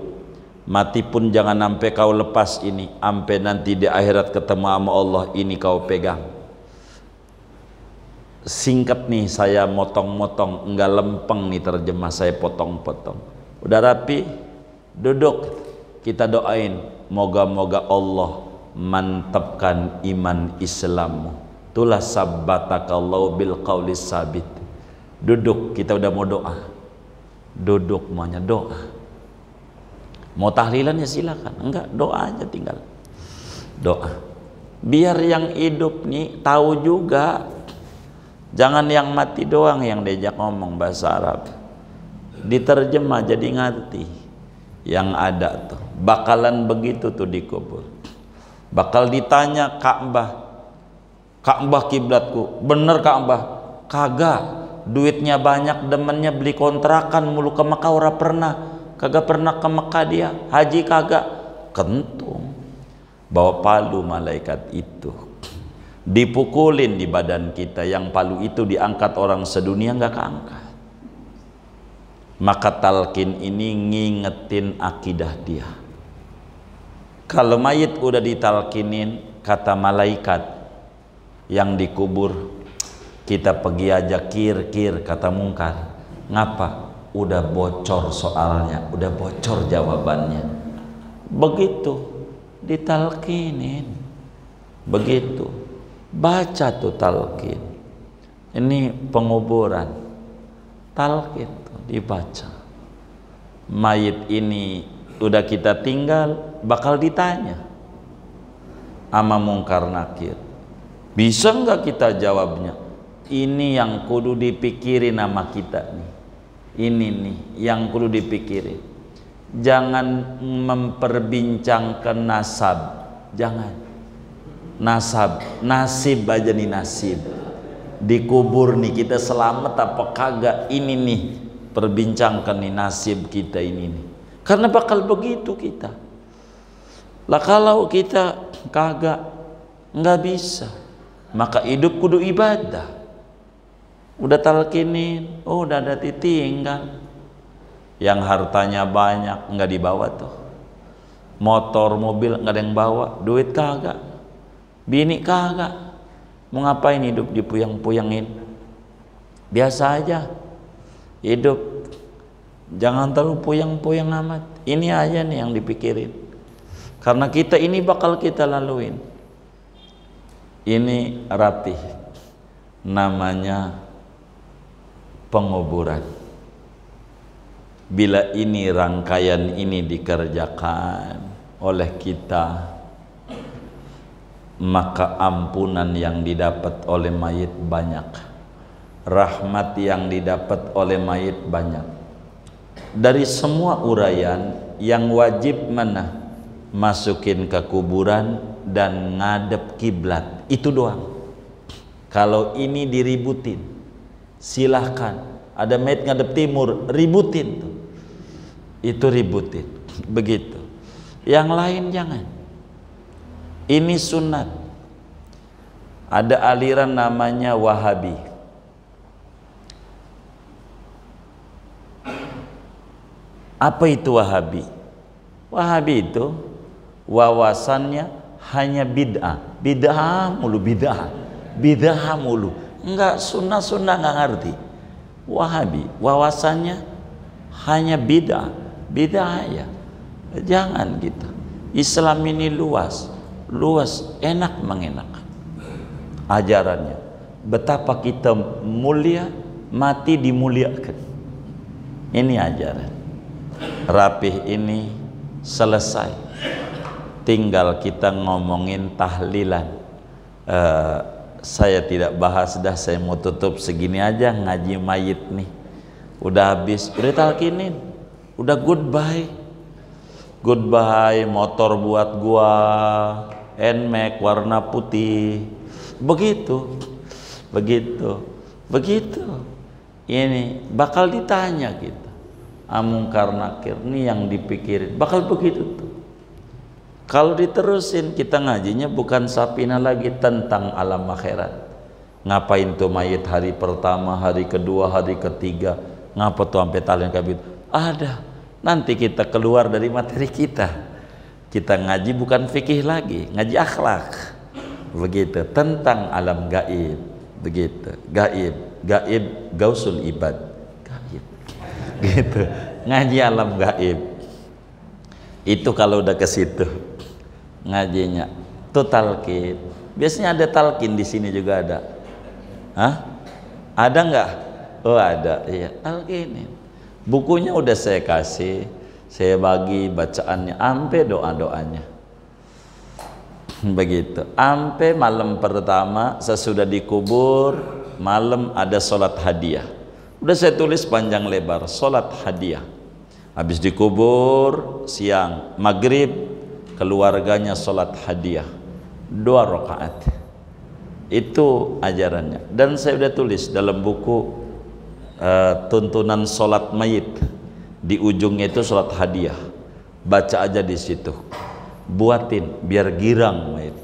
mati pun jangan sampai kau lepas ini, sampai nanti di akhirat ketemu sama Allah, ini kau pegang. Singkat nih saya motong-motong, enggak lempeng nih terjemah saya potong-potong. Udah rapi? Duduk, kita doain moga-moga Allah mantapkan iman Islammu. Itulah sabbatakallahu bil qaulis sabit. Duduk, kita udah mau doa. Duduk maunya doa. Mau tahlilan ya silakan, enggak doa aja tinggal. Doa. Biar yang hidup nih tahu juga. Jangan yang mati doang yang diajak ngomong bahasa Arab. Diterjemah jadi ngerti. Yang ada tuh bakalan begitu tuh dikubur. Bakal ditanya Ka'bah, Ka'bah kiblatku, bener Ka'bah? Kagak, duitnya banyak, demennya beli kontrakan mulu ke Mekah, ora pernah, kagak pernah ke Mekah dia, haji kagak. Kentung, bawa palu malaikat itu, dipukulin di badan kita, yang palu itu diangkat orang sedunia nggak keangkat. Maka talqin ini ngingetin akidah dia. Kalau mayit udah ditalkinin, kata malaikat yang dikubur, kita pergi aja kir-kir, kata mungkar. Ngapa? Udah bocor soalnya, udah bocor jawabannya. Begitu ditalkinin, begitu baca tuh talqin. Ini penguburan, talqin tuh dibaca. Mayit ini udah kita tinggal, bakal ditanya ama mungkar nakir. Bisa nggak kita jawabnya? Ini yang kudu dipikirin sama kita nih. Ini nih yang kudu dipikirin. Jangan memperbincangkan nasab. Jangan. Nasab, nasib aja nih, nasib. Dikubur nih kita selamat apa kagak? Ini nih perbincangkan nih nasib kita ini nih. Karena bakal begitu kita. Lah kalau kita kagak, nggak bisa. Maka hidup kudu ibadah. Udah talkinin, oh udah ada ditinggal. Yang hartanya banyak nggak dibawa tuh. Motor, mobil nggak ada yang bawa, duit kagak, bini kagak. Mau ngapain hidup dipuyang-puyangin? Biasa aja hidup, jangan terlalu puyang-puyang amat. Ini aja nih yang dipikirin. Karena kita ini bakal kita laluin. Ini rapih, namanya penguburan. Bila ini rangkaian ini dikerjakan oleh kita, maka ampunan yang didapat oleh mayit banyak, rahmat yang didapat oleh mayit banyak. Dari semua uraian yang wajib mana? Masukin ke kuburan dan ngadep kiblat, itu doang. Kalau ini diributin, silahkan. Ada mayit ngadep timur, ributin tuh. Itu ributin, begitu. Yang lain jangan. Ini sunat. Ada aliran namanya Wahabi. Apa itu Wahabi? Wahabi itu wawasannya hanya bid'ah. Bid'ah mulu, bid'ah. Bid'ah mulu. Enggak, sunnah-sunnah enggak ngerti. Wahabi wawasannya hanya bid'ah. Bid'ah ya. Jangan kita. Islam ini luas, enak mengenakan ajarannya. Betapa kita mulia, mati dimuliakan. Ini ajaran. Rapih ini selesai. Tinggal kita ngomongin tahlilan. Saya tidak bahas dah, saya mau tutup segini aja ngaji mayit nih. Udah habis, udah talkinin, udah goodbye. Goodbye motor buat gua, NMAX warna putih. Begitu. Ini bakal ditanya kita. Amungkar nakir nih yang dipikirin. Bakal begitu tuh. Kalau diterusin kita ngajinya bukan sapina lagi tentang alam akhirat. Ngapain tuh mayit hari pertama, hari kedua, hari ketiga? Ngapa tuh sampai talin kabit? Ada. Nanti kita keluar dari materi kita. Kita ngaji bukan fikih lagi, ngaji akhlak. Begitu, tentang alam gaib. Begitu, gaib gausul ibad. Gaib. Gitu. Ngaji alam gaib. Itu kalau udah ke situ ngajinya. Itu talqin. Biasanya ada talqin di sini juga ada. Hah? Ada nggak? Oh ada. Iya, talqinin. Bukunya udah saya kasih, saya bagi bacaannya, ampe doa-doanya. Begitu. Ampe malam pertama sesudah dikubur, malam ada sholat hadiah. Udah saya tulis panjang lebar, sholat hadiah. Habis dikubur siang, maghrib keluarganya sholat hadiah 2 rakaat. Itu ajarannya. Dan saya udah tulis dalam buku tuntunan sholat mayit, di ujungnya itu sholat hadiah. Baca aja di situ, buatin biar girang mayit.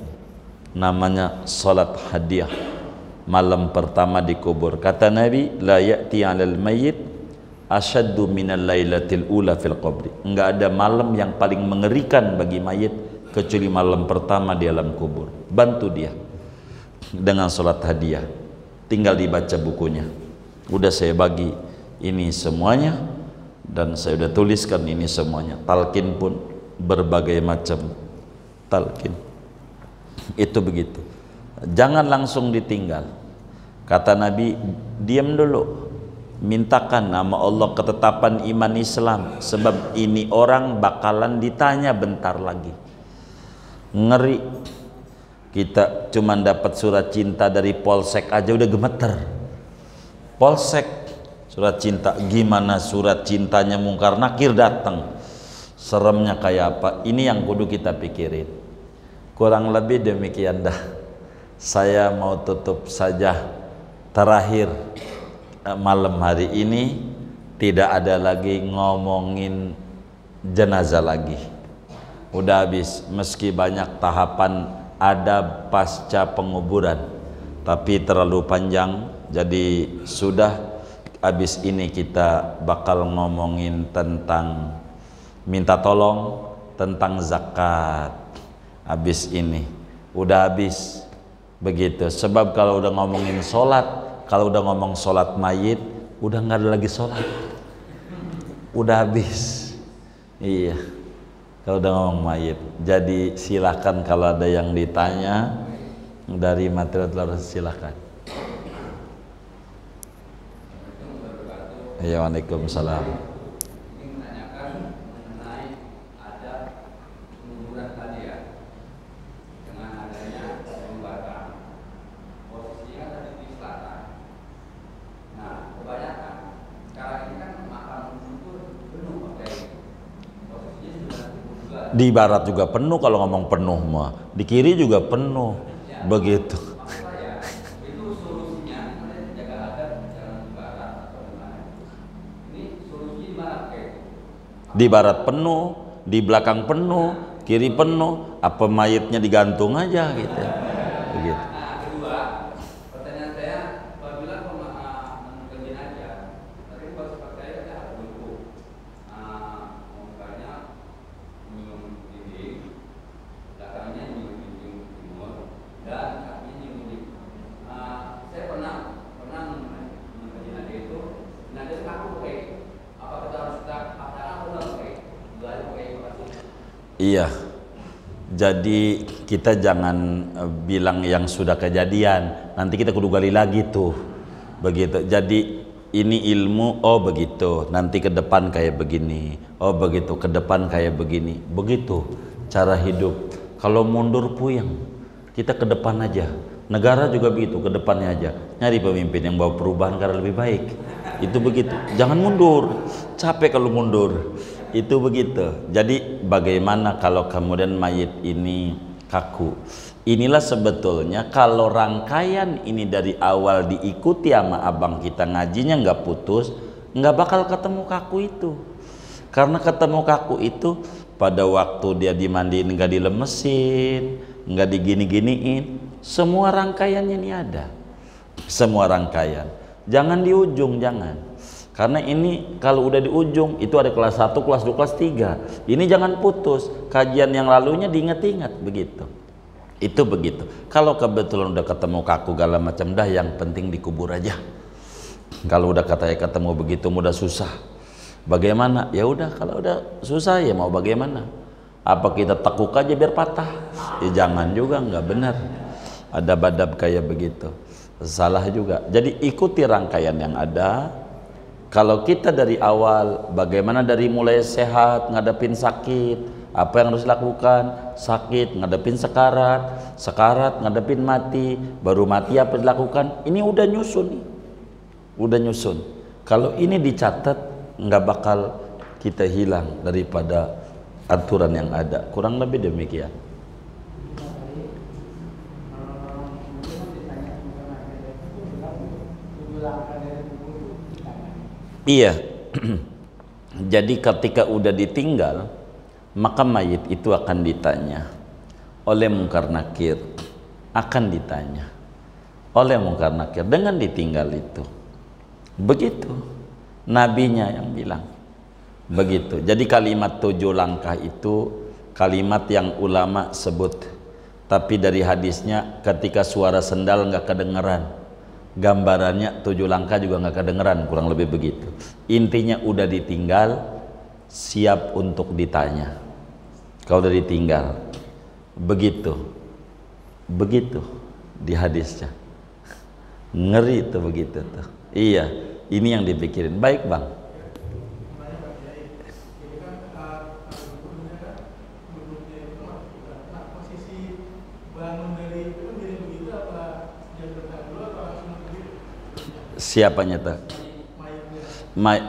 Namanya sholat hadiah. Malam pertama dikubur, kata Nabi, la ya'ti 'alal mayyit asyaddu minal lailatil ula fil qabri. Enggak ada malam yang paling mengerikan bagi mayit kecuali malam pertama di alam kubur. Bantu dia dengan sholat hadiah. Tinggal dibaca bukunya. Udah saya bagi ini semuanya dan saya udah tuliskan ini semuanya. Talqin pun berbagai macam talqin. Itu begitu. Jangan langsung ditinggal. Kata Nabi, diam dulu. Mintakan nama Allah ketetapan iman Islam, sebab ini orang bakalan ditanya bentar lagi. Ngeri. Kita cuman dapat surat cinta dari polsek aja udah gemeter. Polsek surat cinta, gimana surat cintanya Mungkar Nakir datang, seremnya kayak apa? Ini yang kudu kita pikirin. Kurang lebih demikian dah. Saya mau tutup saja. Terakhir malam hari ini tidak ada lagi ngomongin jenazah lagi. Udah habis, meski banyak tahapan ada pasca penguburan, tapi terlalu panjang. Jadi sudah habis ini kita bakal ngomongin tentang minta tolong, tentang zakat. Habis ini udah habis begitu. Sebab kalau udah ngomongin sholat, kalau udah ngomong sholat mayit, udah nggak ada lagi sholat, udah habis. Iya, kalau udah ngomong mayit. Jadi silahkan kalau ada yang ditanya dari material, silahkan. Ya, waalaikumsalam. Ini menanyakan mengenai ada penguburan tadi ya, dengan adanya pembakaran. Posisinya tadi di selatan. Nah, kebanyakan sekarang ini kan makam itu penuh pakai. Posisinya sudah juga. Di barat juga penuh, kalau ngomong penuh mah. Di kiri juga penuh. Ya, begitu. maksud saya, itu solusinya mulai jaga agar jangan di barat atau di mana. Ini solusi di mana kayak? Di barat penuh, di belakang penuh, kiri penuh, apa mayitnya digantung aja gitu. Begitu. Nah, kedua, pertanyaan saya, apabila menunggu jenazah, tadi pas pakai ada harus dulu, mukanya nyium dinding, belakangnya nyium dinding timur, dan kakinya nyium dinding. Saya pernah menunggu jenazah itu, jenazah kaku pakai, apa kita harus pakaian atau harus pakai? Dua pakai kasut. Iya. Jadi kita jangan bilang yang sudah kejadian, nanti kita kudu gali lagi tuh. Begitu. Jadi ini ilmu, oh begitu, nanti ke depan kayak begini. Oh begitu, ke depan kayak begini. Begitu cara hidup. Kalau mundur puyeng, kita ke depan aja. Negara juga begitu, ke depannya aja. Nyari pemimpin yang bawa perubahan karena lebih baik. Itu begitu. Jangan mundur. Capek kalau mundur. Itu begitu. Jadi bagaimana kalau kemudian mayit ini kaku? Inilah sebetulnya kalau rangkaian ini dari awal diikuti sama abang kita, ngajinya nggak putus, nggak bakal ketemu kaku itu. Karena ketemu kaku itu pada waktu dia dimandiin nggak dilemesin, nggak digini-giniin, semua rangkaiannya ini ada. Semua rangkaian. Jangan di ujung, jangan. Karena ini kalau udah di ujung itu ada kelas 1, kelas 2, kelas 3. Ini jangan putus. Kajian yang lalunya diingat-ingat begitu. Itu begitu. Kalau kebetulan udah ketemu kaku segala macam, dah yang penting dikubur aja. Kalau udah katanya ketemu begitu mudah susah. Bagaimana? Ya udah, kalau udah susah ya mau bagaimana? Apa kita tekuk aja biar patah? Ya jangan juga, nggak benar. Ada badab kayak begitu. Salah juga. Jadi ikuti rangkaian yang ada. Kalau kita dari awal, bagaimana dari mulai sehat, ngadepin sakit, apa yang harus dilakukan? Sakit, ngadepin sekarat, sekarat, ngadepin mati, baru mati apa dilakukan? Ini udah nyusun nih, udah nyusun. Kalau ini dicatat, nggak bakal kita hilang daripada aturan yang ada. Kurang lebih demikian. Iya. Jadi ketika udah ditinggal, maka mayit itu akan ditanya oleh Munkar Nakir, akan ditanya oleh Munkar Nakir dengan ditinggal itu. Begitu nabinya yang bilang begitu. Jadi kalimat 7 langkah itu kalimat yang ulama sebut, tapi dari hadisnya ketika suara sendal nggak kedengeran, gambarannya 7 langkah juga nggak kedengeran, kurang lebih begitu. Intinya udah ditinggal, siap untuk ditanya. Kalau udah ditinggal, begitu di hadisnya, ngeri tuh begitu tuh. Iya, ini yang dipikirin. Baik bang. Siapanya tuh?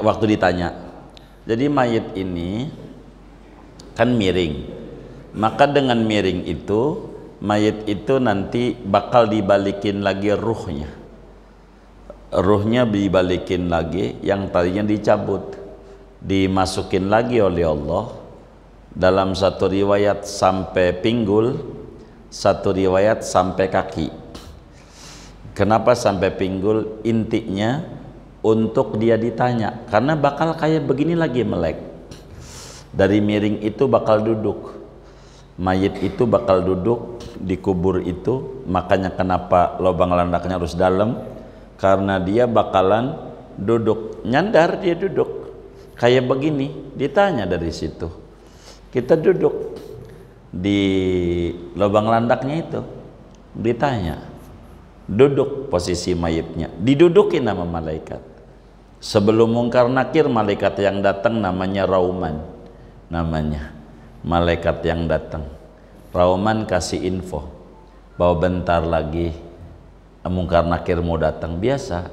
Waktu ditanya. Jadi mayit ini kan miring, maka dengan miring itu mayit itu nanti bakal dibalikin lagi ruhnya. Ruhnya dibalikin lagi, yang tadinya dicabut, dimasukin lagi oleh Allah. Dalam satu riwayat sampai pinggul, satu riwayat sampai kaki. Kenapa sampai pinggul? Intinya untuk dia ditanya, karena bakal kayak begini lagi melek. Dari miring itu bakal duduk, mayit itu bakal duduk di kubur itu. Makanya kenapa lubang landaknya harus dalam, karena dia bakalan duduk, nyandar dia duduk kayak begini, ditanya dari situ. Kita duduk di lubang landaknya itu, ditanya, duduk posisi mayitnya, didudukin nama malaikat. Sebelum Munkar Nakir, malaikat yang datang namanya Rauman, namanya malaikat yang datang. Rauman kasih info bahwa bentar lagi Munkar Nakir mau datang. Biasa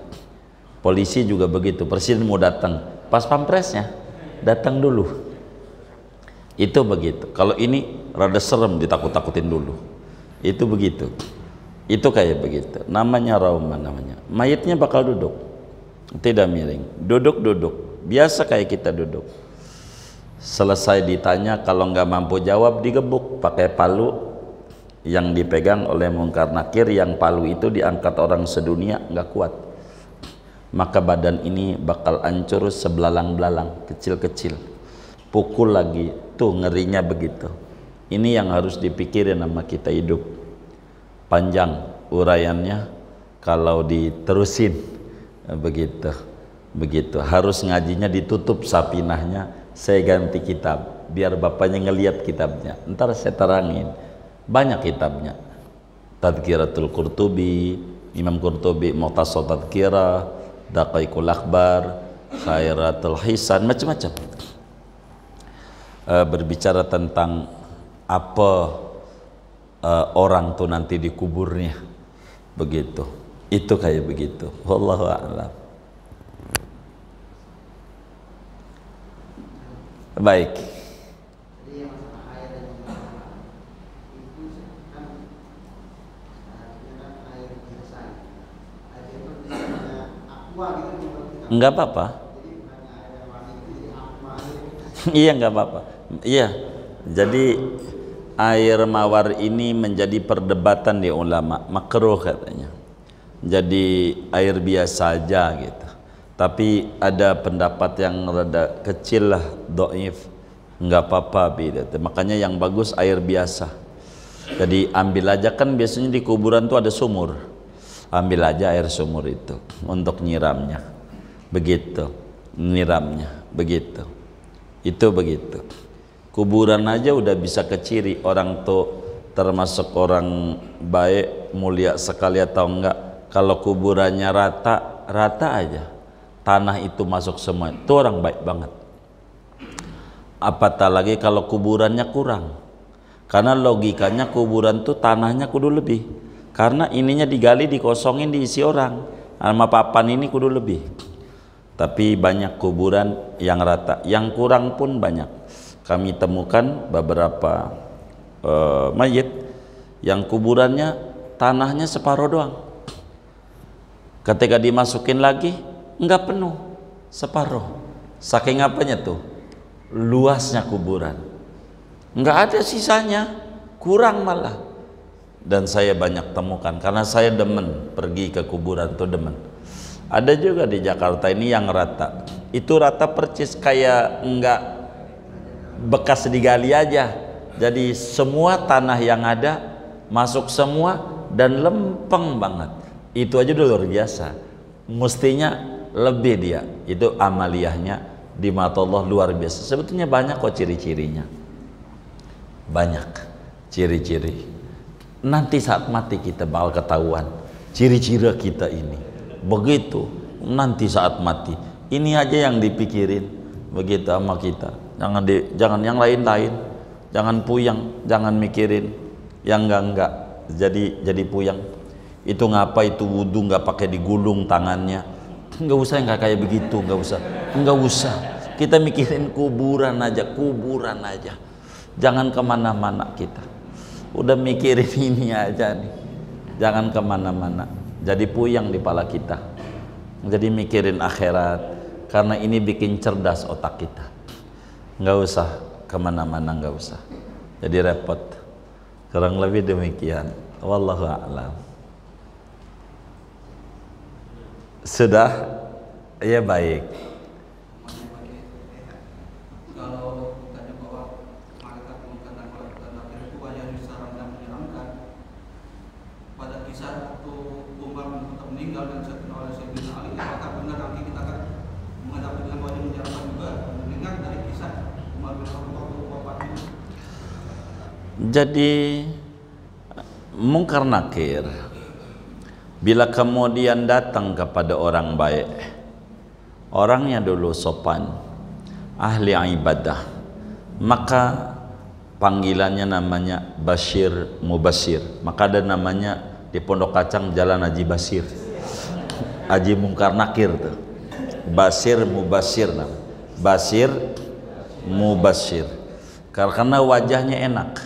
polisi juga begitu, presiden mau datang, pas pampresnya datang dulu. Itu begitu. Kalau ini rada serem, ditakut-takutin dulu. Itu begitu. Itu kayak begitu. Namanya Rauman namanya. Mayitnya bakal duduk, tidak miring, duduk-duduk biasa kayak kita duduk. Selesai ditanya, kalau nggak mampu jawab digebuk pakai palu yang dipegang oleh Munkar Nakir, yang palu itu diangkat orang sedunia nggak kuat, maka badan ini bakal hancur sebelalang-belalang, kecil-kecil. Pukul lagi, tuh ngerinya begitu. Ini yang harus dipikirin sama kita hidup. Panjang uraiannya kalau diterusin begitu. Begitu. Harus ngajinya ditutup sapinahnya. Saya ganti kitab biar bapaknya ngelihat kitabnya. Ntar saya terangin. Banyak kitabnya. Tadhkiratul Qurtubi, Imam Qurtubi, Mukhtasar Tadhkirah, Daqaiqul Akhbar, Khairatul Hisan, macam-macam. Berbicara tentang apa orang tuh nanti di kuburnya, begitu. Itu kayak begitu. Wallahu a'lam. Baik. Enggak apa-apa. Iya, enggak apa-apa. Iya. Jadi air mawar ini menjadi perdebatan di ulama, makruh katanya. Jadi air biasa aja gitu. Tapi ada pendapat yang rada kecil lah, dhaif, nggak apa-apa beda. Makanya yang bagus air biasa. Jadi ambil aja, kan biasanya di kuburan tuh ada sumur, ambil aja air sumur itu untuk nyiramnya, begitu, nyiramnya, begitu, itu begitu. Kuburan aja udah bisa keciri orang tuh termasuk orang baik, mulia sekali atau enggak. Kalau kuburannya rata, rata aja, tanah itu masuk semua, itu orang baik banget. Apatah lagi kalau kuburannya kurang, karena logikanya kuburan tuh tanahnya kudu lebih, karena ininya digali, dikosongin, diisi orang, sama papan ini kudu lebih. Tapi banyak kuburan yang rata, yang kurang pun banyak. Kami temukan beberapa mayit yang kuburannya tanahnya separuh doang, ketika dimasukin lagi enggak penuh, separuh. Saking apanya tuh, luasnya kuburan, enggak ada sisanya, kurang malah. Dan saya banyak temukan, karena saya demen pergi ke kuburan tuh, demen. Ada juga di Jakarta ini yang rata, itu rata percis kayak enggak bekas digali aja. Jadi semua tanah yang ada masuk semua dan lempeng banget. Itu aja udah luar biasa. Mestinya lebih dia, itu amaliyahnya di mata Allah luar biasa. Sebetulnya banyak kok ciri-cirinya, banyak ciri-ciri. Nanti saat mati kita bakal ketahuan ciri-ciri kita ini. Begitu nanti saat mati, ini aja yang dipikirin begitu sama kita. Jangan yang lain-lain, jangan puyang, jangan mikirin yang enggak. Jadi puyang. Itu ngapa itu wudhu nggak pakai digulung tangannya? Nggak usah, nggak kayak begitu, nggak usah. Kita mikirin kuburan aja. Jangan kemana-mana kita. Udah mikirin ini aja nih. Jangan kemana-mana. Jadi puyang di kepala kita. Jadi mikirin akhirat, karena ini bikin cerdas otak kita. Nggak usah kemana-mana, nggak usah. Jadi repot. Kurang lebih demikian. Wallahu a'lam. Sudah? Ya baik. Kalau tanya bahwa malaikat Munkar dan malaikat Nakir itu banyak diserang dan menyeramkan, pada kisah waktu Umar meninggal dan diserang oleh Sayyidina Ali, apakah benar nanti kita akan menghadapi dengan wajah menyeramkan juga mendengar dari kisah Umar bin Khattab waktu wafat ini? Jadi Munkar Nakir bila kemudian datang kepada orang baik, orangnya dulu sopan, ahli ibadah, maka panggilannya namanya Bashir Mubashir. Maka ada namanya di Pondok Kacang Jalan Haji Basir, Haji Munkar Nakir tuh. Bashir Mubashir, Bashir Mubashir, karena wajahnya enak.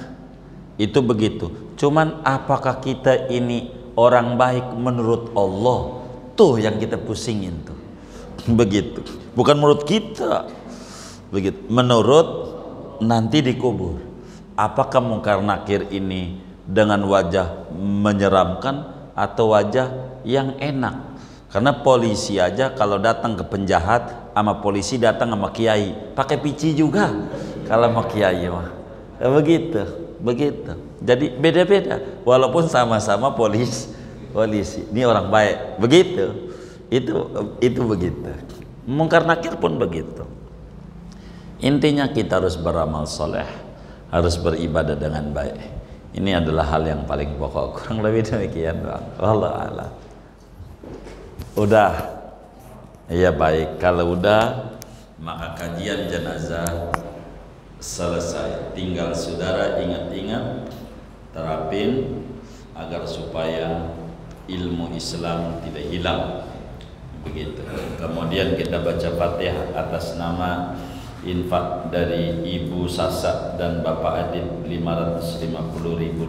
Itu begitu. Cuman apakah kita ini orang baik menurut Allah? Tuh yang kita pusingin tuh. Begitu. Bukan menurut kita. Begitu. Menurut nanti dikubur. Apakah Munkar Nakir ini dengan wajah menyeramkan atau wajah yang enak? Karena polisi aja kalau datang ke penjahat sama polisi datang sama kiai pakai pici juga kalau sama kiai mah. Begitu. Jadi beda-beda walaupun sama-sama polisi. Ini orang baik. Begitu. Itu begitu. Munkar Nakir pun begitu. Intinya kita harus beramal soleh, harus beribadah dengan baik. Ini adalah hal yang paling pokok. Kurang lebih demikian, Bang. Wallahu a'lam. Udah. Iya baik. Kalau udah, maka kajian jenazah selesai. Tinggal saudara ingat-ingat, terapin agar supaya ilmu Islam tidak hilang. Begitu. Kemudian kita baca Fatihah atas nama infak dari Ibu Sasa dan Bapak Adit Rp550.000.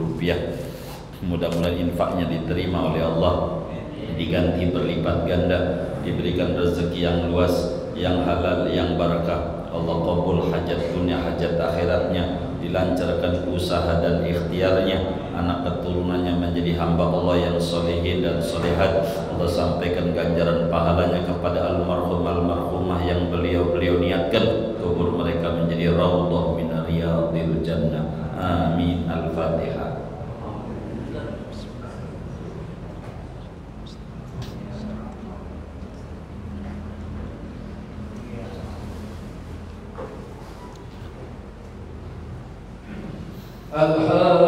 Mudah-mudahan infaknya diterima oleh Allah, diganti berlipat ganda, diberikan rezeki yang luas, yang halal, yang barakah. Allah qabul hajat dunia, hajat akhiratnya, dilancarkan usaha dan ikhtiarnya, anak keturunannya menjadi hamba Allah yang solehin dan solehat. Allah sampaikan ganjaran pahalanya kepada almarhumah yang beliau niatkan, kubur mereka menjadi raudhah min riyadil jannah. Amin. Al-Fatihah. Alhamdulillah.